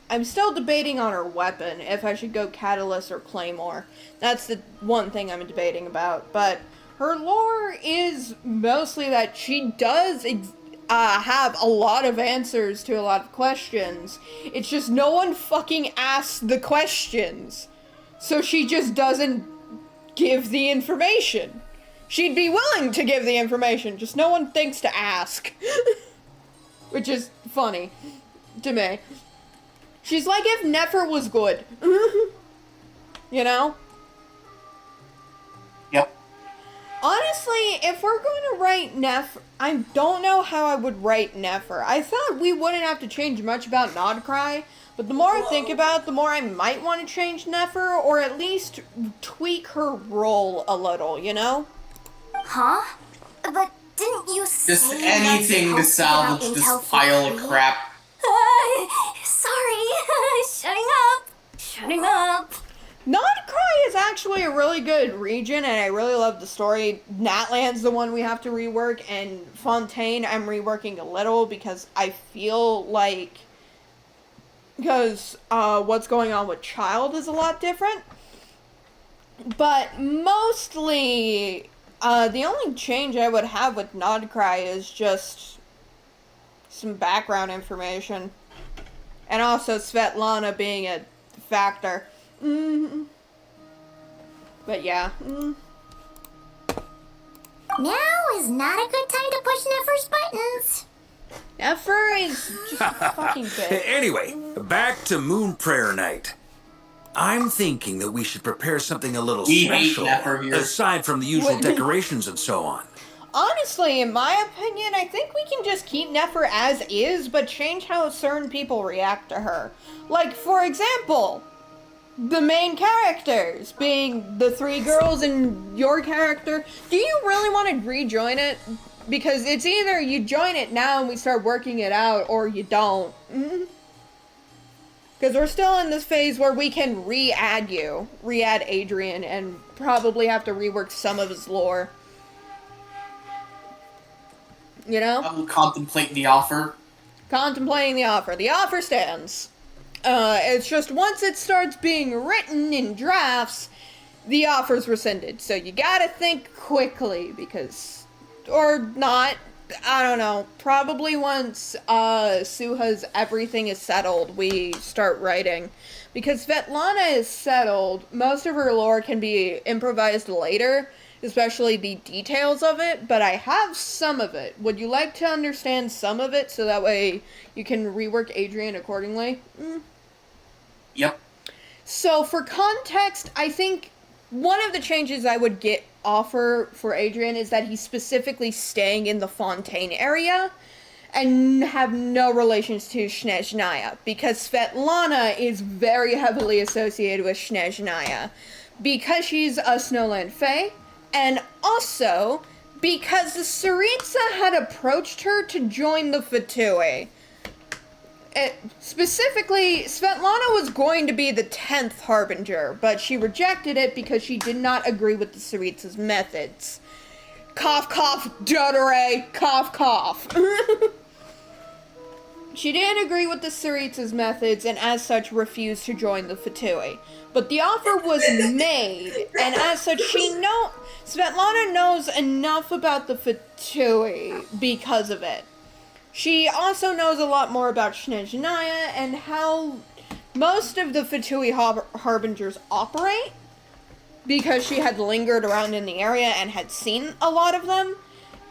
I'm still debating on her weapon, if I should go Catalyst or Claymore. That's the one thing I'm debating about. But her lore is mostly that she does have a lot of answers to a lot of questions. It's just no one fucking asks the questions. So she just doesn't give the information. She'd be willing to give the information, just no one thinks to ask. Which is funny to me. She's like if Nefer was good. You know? Yep. Honestly, if we're going to write Nefer, I don't know how I would write Nefer. I thought we wouldn't have to change much about Krai, but the more I think about it, the more I might want to change Nefer, or at least tweak her role a little, you know? Huh? But didn't you say Just anything to salvage this pile of crap. Sorry. Shutting up. Nodcry is actually a really good region, and I really love the story. Natland's the one we have to rework, and Fontaine I'm reworking a little because I feel like what's going on with Child is a lot different. But mostly, the only change I would have with Nodcry is just some background information. And also Svetlana being a factor. But yeah. Now is not a good time to push Nefer's buttons. Nefer is just fucking big. Anyway, back to Moon Prayer Night. I'm thinking that we should prepare something a little special, aside from the usual decorations and so on. Honestly, in my opinion, I think we can just keep Nefer as is, but change how certain people react to her. Like, for example, the main characters, being the 3 girls and your character. Do you really want to rejoin it? Because it's either you join it now and we start working it out, or you don't. Because we're still in this phase where we can re-add Adrian, and probably have to rework some of his lore. You know? I will contemplate the offer. Contemplating the offer. The offer stands. It's just once it starts being written in drafts, the offer's rescinded. So you gotta think quickly, because... Or not. I don't know. Probably once Suha's everything is settled, we start writing. Because Svetlana is settled, most of her lore can be improvised later, especially the details of it, but I have some of it. Would you like to understand some of it so that way you can rework Adrian accordingly? Yep. So for context, I think one of the changes I would offer for Adrian is that he's specifically staying in the Fontaine area and have no relations to Snezhnaya, because Svetlana is very heavily associated with Snezhnaya because she's a Snowland Fae, and also because the Tsaritsa had approached her to join the Fatui. Specifically, Svetlana was going to be the 10th Harbinger, but she rejected it because she did not agree with the Tsaritsa's methods. Cough, cough, Dottore, cough, cough. She didn't agree with the Tsaritsa's methods, and as such refused to join the Fatui. But the offer was made, and as such Svetlana knows enough about the Fatui because of it. She also knows a lot more about Snezhnaya and how most of the Fatui Harbingers operate, because she had lingered around in the area and had seen a lot of them.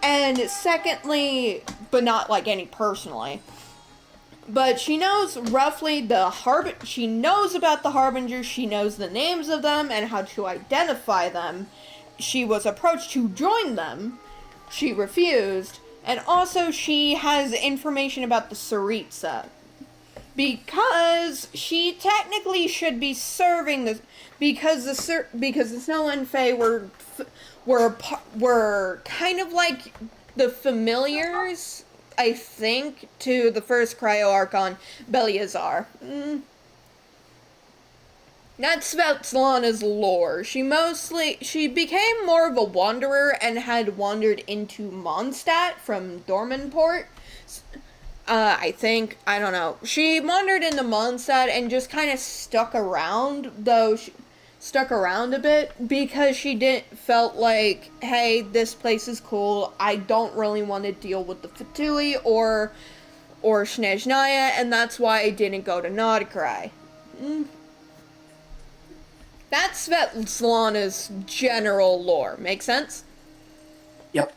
And secondly, but not like any personally, but she knows roughly she knows about the Harbingers, she knows the names of them and how to identify them. She was approached to join them. She refused. And also, she has information about the Tsaritsa, because she technically should be serving the, because the Snowland Fae were kind of like the familiars, I think, to the first Cryo Archon, Beliazar. That's Svetlana's lore. She became more of a wanderer and had wandered into Mondstadt from Dormanport. I think. I don't know. She wandered into Mondstadt and just kind of stuck around, though she stuck around a bit because she felt like, hey, this place is cool. I don't really want to deal with the Fatui or Snezhnaya, and that's why I didn't go to Nodcry. That's Svetlana's general lore. Make sense? Yep.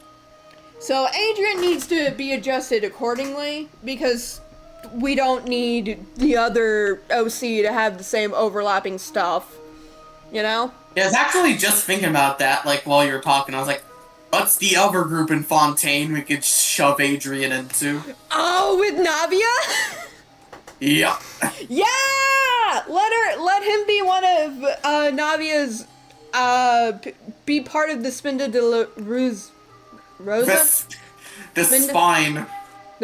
So Adrian needs to be adjusted accordingly, because we don't need the other OC to have the same overlapping stuff. You know? Yeah, I was actually just thinking about that, like, while you were talking. I was like, what's the other group in Fontaine we could shove Adrian into? Oh, with Navia? Yep. Yeah! Let him be one of Navia's, be part of the Spinda de Rosa? The spine.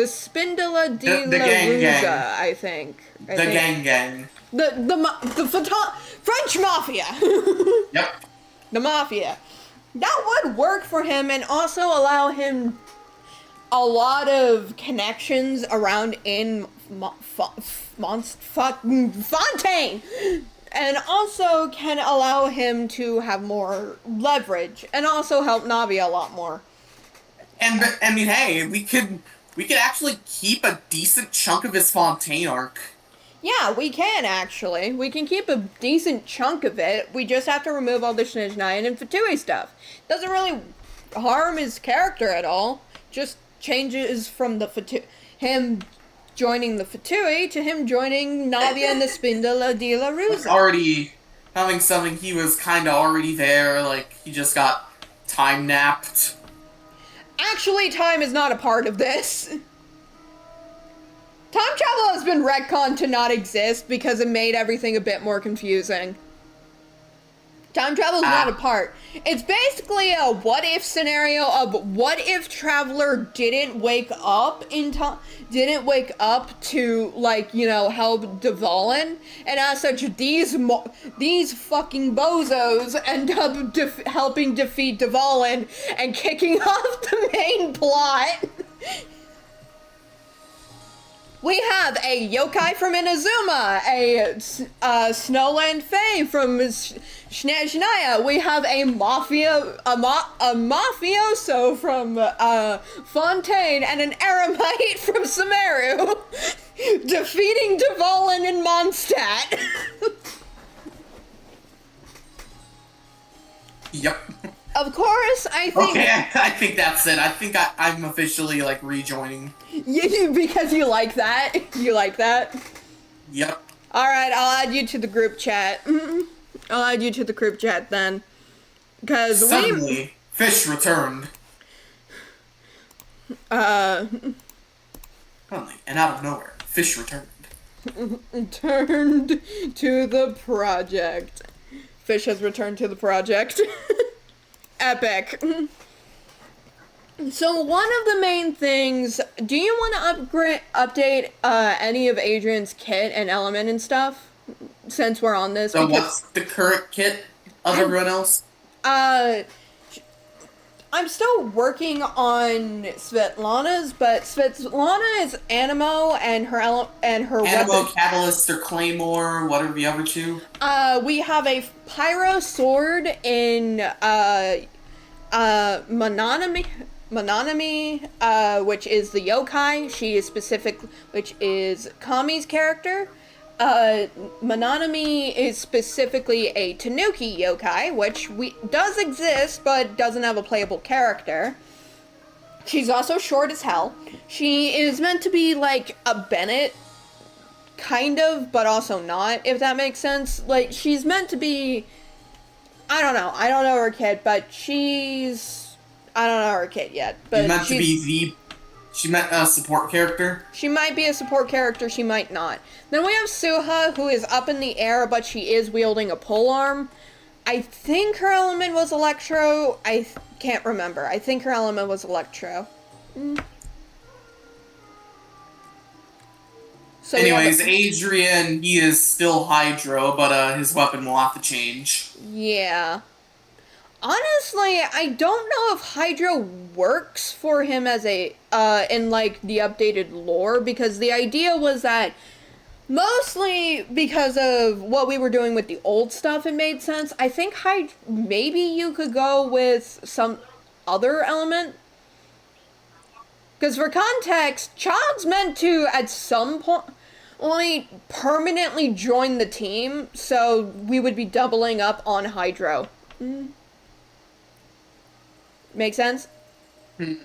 The Spindola di The la gang gang. Ruga, I think. The gang. The French Mafia. Yep. The Mafia. That would work for him and also allow him a lot of connections around in Fontaine. And also can allow him to have more leverage and also help Navi a lot more. And I mean, hey, we could actually keep a decent chunk of his Fontaine arc. Yeah, we can actually. We can keep a decent chunk of it. We just have to remove all the Snezhnayan and Fatui stuff. Doesn't really harm his character at all. Just changes from the him joining the Fatui to him joining Navia and the Spindola di la Rusa. Already having something he was kind of already there, like he just got time napped. Actually, time is not a part of this. Time travel has been retconned to not exist because it made everything a bit more confusing. Time travel is not a part. It's basically a what-if scenario of what if Traveler didn't wake up in time, didn't wake up to, like, you know, help Dvalin, and as such, these fucking bozos end up helping defeat Dvalin and kicking off the main plot. We have a yokai from Inazuma, a Snowland Fae from Snezhnaya. We have a mafioso from Fontaine, and an eremite from Sumeru, defeating Dvalin and Mondstadt. Yep. Of course, I think... Okay, I think that's it. I think I'm officially, like, rejoining. Because you like that? You like that? Yep. Alright, I'll add you to the group chat. I'll add you to the group chat then. Because suddenly, fish returned. Suddenly, and out of nowhere, fish returned. Turned to the project. Fish has returned to the project. Epic. So one of the main things, do you want to update any of Adrian's kit and element and stuff? Since we're on this. So what's the current kit of everyone else? I'm still working on Svetlana's, but Svetlana is Animo and her Animo, weapon. Catalyst, or Claymore, what are the other two? We have a Pyro Sword in Mononami, which is the yokai. She is specific, which is Kami's character. Mononami is specifically a Tanuki yokai, which does exist, but doesn't have a playable character. She's also short as hell. She is meant to be like a Bennett, kind of, but also not, if that makes sense. Like, she's meant to be... I don't know her kid, but she's... I don't know her kid yet, but She meant a support character? She might be a support character, she might not. Then we have Suha, who is up in the air, but she is wielding a polearm. I think her element was Electro. I can't remember. I think her element was Electro. So anyways, Adrian, he is still Hydro, but his weapon will have to change. Yeah. Honestly, I don't know if Hydro works for him as a, in, like, the updated lore, because the idea was that, mostly because of what we were doing with the old stuff, it made sense. I think maybe you could go with some other element. Because for context, Child's meant to, at some point, only permanently join the team, so we would be doubling up on Hydro. Make sense? And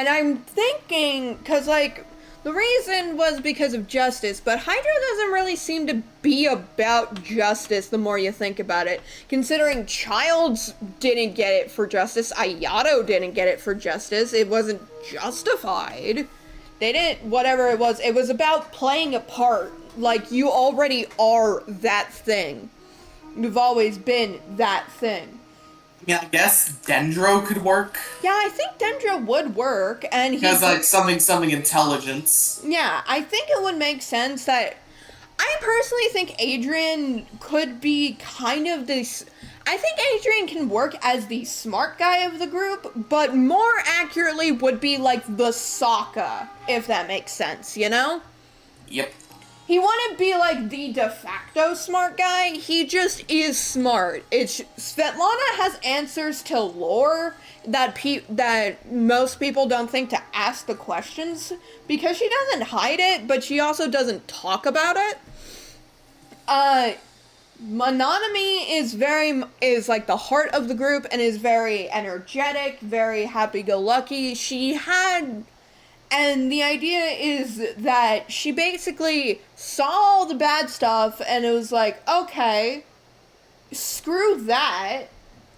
I'm thinking, because, like, the reason was because of justice, but Hydra doesn't really seem to be about justice the more you think about it. Considering Childs didn't get it for justice, Ayato didn't get it for justice, it wasn't justified. They didn't, whatever it was about playing a part. Like, you already are that thing. You've always been that thing. Yeah, I guess Dendro could work. Yeah, I think Dendro would work, and he... Because, like, something intelligence. Yeah, I think it would make sense that... I personally think Adrian could be kind of this... I think Adrian can work as the smart guy of the group, but more accurately would be like the Sokka, if that makes sense, you know? Yep. He wouldn't be like the de facto smart guy, he just is smart. Svetlana has answers to lore that most people don't think to ask the questions, because she doesn't hide it, but she also doesn't talk about it. Mononami is like the heart of the group and is very energetic, very happy-go-lucky. And the idea is that she basically saw all the bad stuff and it was like, okay, screw that.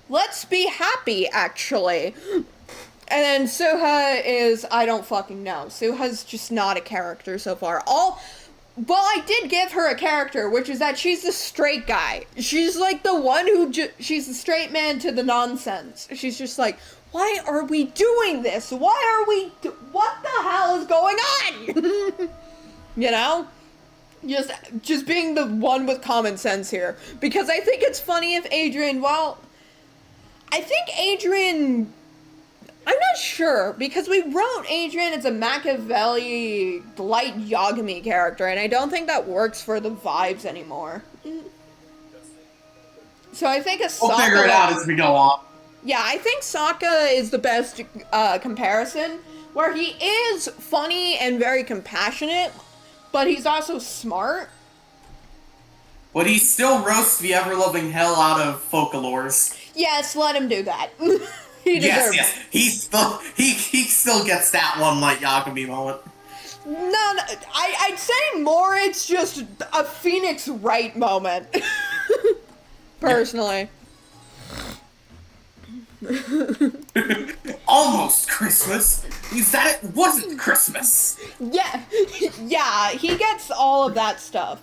Let's be happy, actually. And then Suha is, I don't fucking know. Suha's just not a character so far. Well, I did give her a character, which is that she's the straight guy. She's like the one who she's the straight man to the nonsense. She's just like, why are we doing this? What the hell is going on? You know? Just being the one with common sense here. Because I think it's funny if Adrian, I'm not sure, because we wrote Adrian as a Machiavelli light Yagami character, and I don't think that works for the vibes anymore. So I think We'll figure it out as we go on. Yeah, I think Sokka is the best comparison, where he is funny and very compassionate, but he's also smart. But he still roasts the ever-loving hell out of Focalors. Yes, let him do that. Yes. He still gets that one like Yagami moment. No, I'd say more it's just a Phoenix Wright moment. Personally. Almost Christmas. Is that it wasn't Christmas? Yeah, he gets all of that stuff.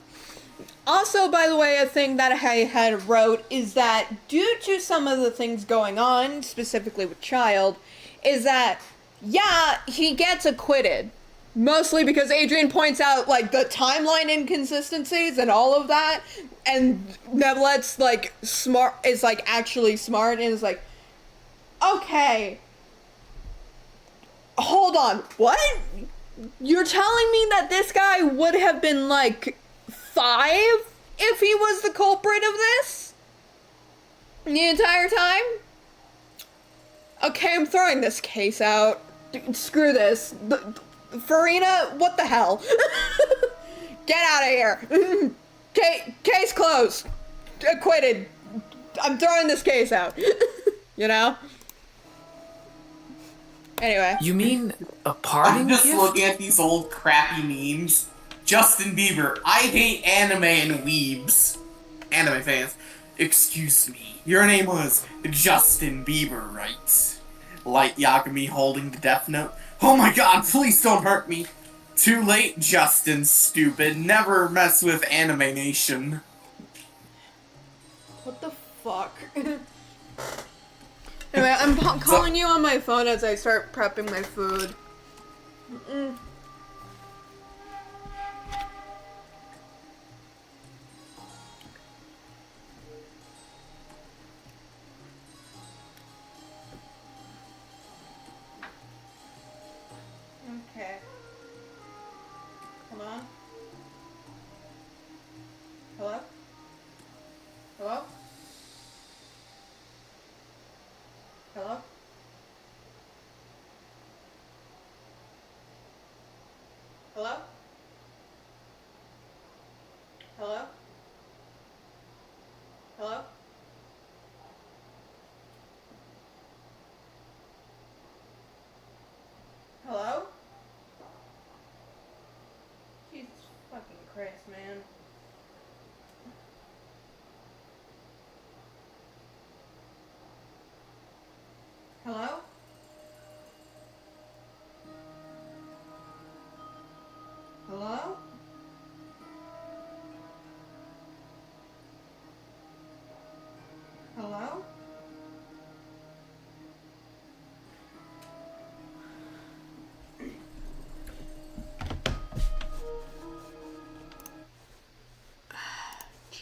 Also, by the way, a thing that I had wrote is that due to some of the things going on, specifically with Child, is that, yeah, he gets acquitted. Mostly because Adrian points out, like, the timeline inconsistencies and all of that, and Nevlet's, like, actually smart, and is like, okay, hold on, what? You're telling me that this guy would have been, like, 5 if he was the culprit of this the entire time? Okay, I'm throwing this case out. Screw this. Farina, what the hell? Get out of here. Case closed. Acquitted. I'm throwing this case out. You know? Anyway. You mean a parting I'm just gift? looking at these old crappy memes. Justin Bieber, I hate anime and weebs. Anime fans. Excuse me, your name was Justin Bieber, right? Light Yagami holding the Death Note. Oh my god, please don't hurt me. Too late, Justin, stupid. Never mess with Anime Nation. What the fuck? Anyway, I'm calling you on my phone as I start prepping my food. Okay. Hold on. Hello? Hello? Hello? Hello? Hello? Hello? Hello? Jesus fucking Christ, man. Hello?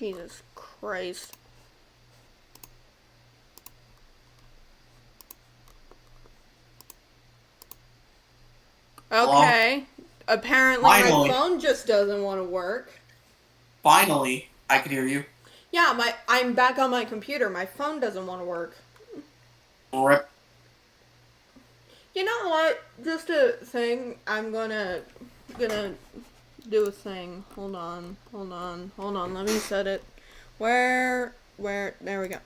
Jesus Christ. Okay. Apparently Finally. my phone just doesn't want to work. Finally, I can hear you. Yeah, I'm back on my computer. My phone doesn't want to work. Rip. You know what? Just a thing. I'm gonna do a thing. Hold on. Let me set it. Where? There we go.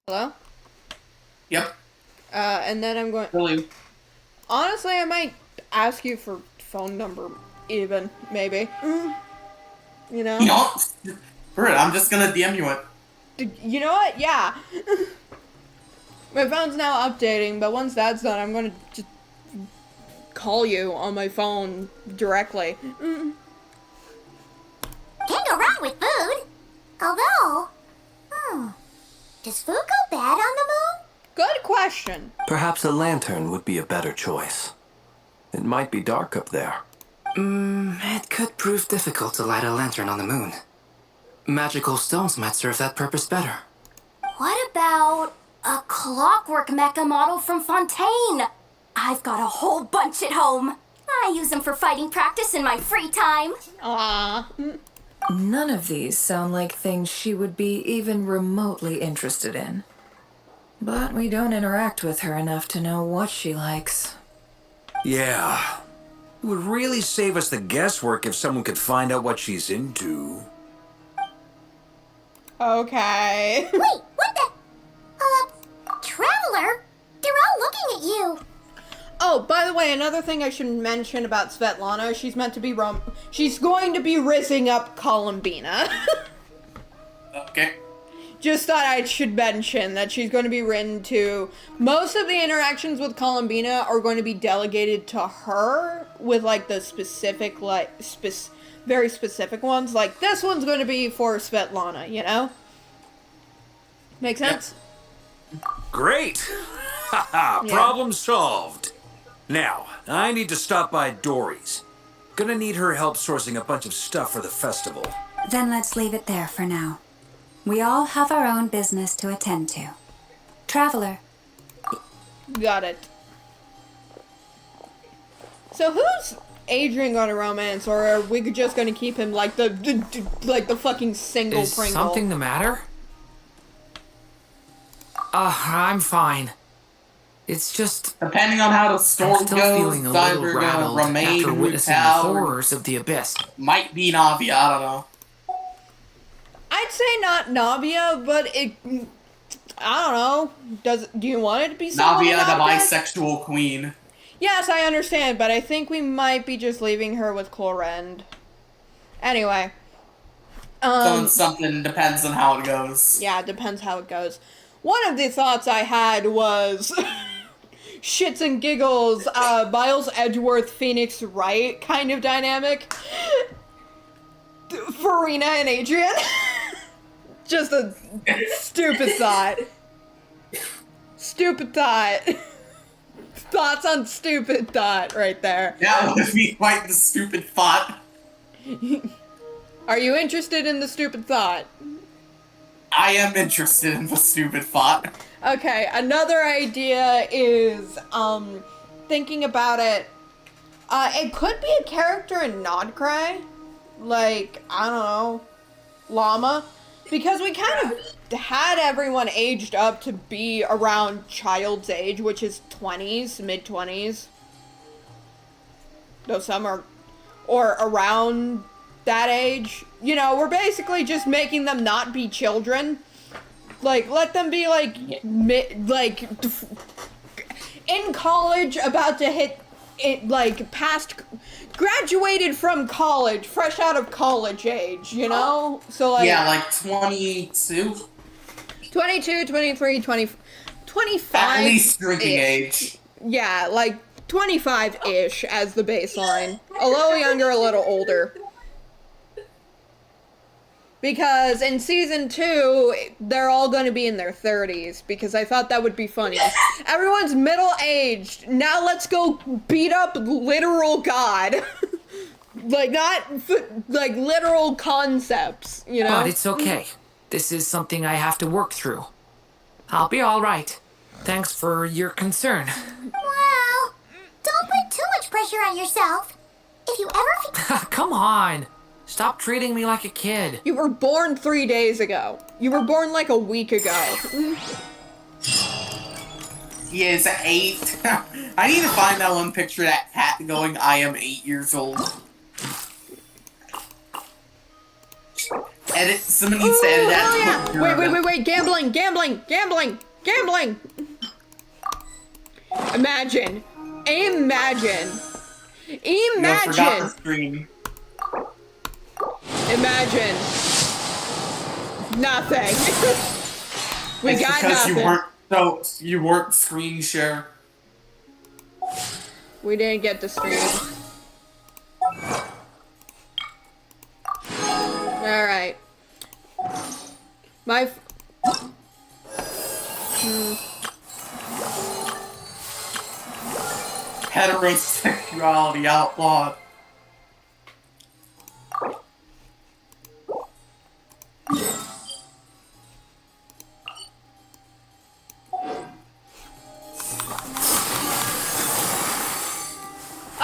Hello? Yep. And then I'm going. Really? Honestly, I might ask you for phone number, even maybe. You know? You know what? Screw it, I'm just gonna DM you it. You know what? Yeah. My phone's now updating, but once that's done, I'm gonna just call you on my phone directly. Can't go wrong with food. Although, does food go bad on the moon? Good question. Perhaps a lantern would be a better choice. It might be dark up there. It could prove difficult to light a lantern on the moon. Magical stones might serve that purpose better. What about a clockwork mecha model from Fontaine? I've got a whole bunch at home. I use them for fighting practice in my free time. None of these sound like things she would be even remotely interested in. But we don't interact with her enough to know what she likes. Yeah. It would really save us the guesswork if someone could find out what she's into. Okay. Wait, what the? Traveler? They're all looking at you. Oh, by the way, another thing I should mention about Svetlana, she's meant to be she's going to be rizzing up Columbina. Okay. Just thought I should mention that she's going to be written to. Most of the interactions with Columbina are going to be delegated to her with like the specific, very specific ones. Like this one's going to be for Svetlana, you know? Make sense? Great! Haha, Yeah. problem solved. Now, I need to stop by Dory's. Gonna need her help sourcing a bunch of stuff for the festival. Then let's leave it there for now. We all have our own business to attend to. Traveler. Got it. So who's Adrian gonna romance, or are we just gonna keep him like the fucking single Is Pringle? something the matter? I'm fine. It's just... Depending on how the storm I'm still goes, feeling a it's little either rattled gonna remain after in witnessing the Mutal, or horrors of the abyss. might be Navia, I don't know. I'd say not Navia, but it. I don't know. Do you want it to be someone Navia, the about this? bisexual queen. Yes, I understand, but I think we might be just leaving her with Clorend. Anyway. So it's something, depends on how it goes. Yeah, it depends how it goes. One of the thoughts I had was shits and giggles, Miles Edgeworth, Phoenix Wright kind of dynamic. Farina and Adrian. Just a stupid thought. Stupid thought. Thoughts on stupid thought right there. That would be quite the stupid thought. Are you interested in the stupid thought? I am interested in the stupid thought. Okay, another idea is, thinking about it, it could be a character in Nodcry. Like, I don't know, Llama. Because we kind of had everyone aged up to be around child's age, which is 20s, mid-20s. Though some are, or around that age. You know, we're basically just making them not be children. Like, let them be, like, in college, about to hit, it, like, past, graduated from college, fresh out of college age, you know? So, like... Yeah, like 22? 22, 23, 20, 25... At least drinking age. Yeah, like, 25-ish as the baseline. A little younger, a little older. Because in season 2, they're all going to be in their 30s, because I thought that would be funny. Everyone's middle-aged. Now let's go beat up literal God. Like, not, like, literal concepts, you know? But it's okay. This is something I have to work through. I'll be alright. Thanks for your concern. Well, don't put too much pressure on yourself. If you ever... Come on. Stop treating me like a kid. You were born 3 days ago. You were born like a week ago. He is 8. I need to find that one picture of that cat going, I am 8 years old. Edit, someone needs to edit that. Oh, yeah. Wait, gambling. Imagine. You forgot the screen. Imagine. Nothing. We It's got because nothing. you weren't screen share. We didn't get the screen. Alright. Heterosexuality outlawed.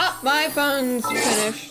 Oh, my phone's finished.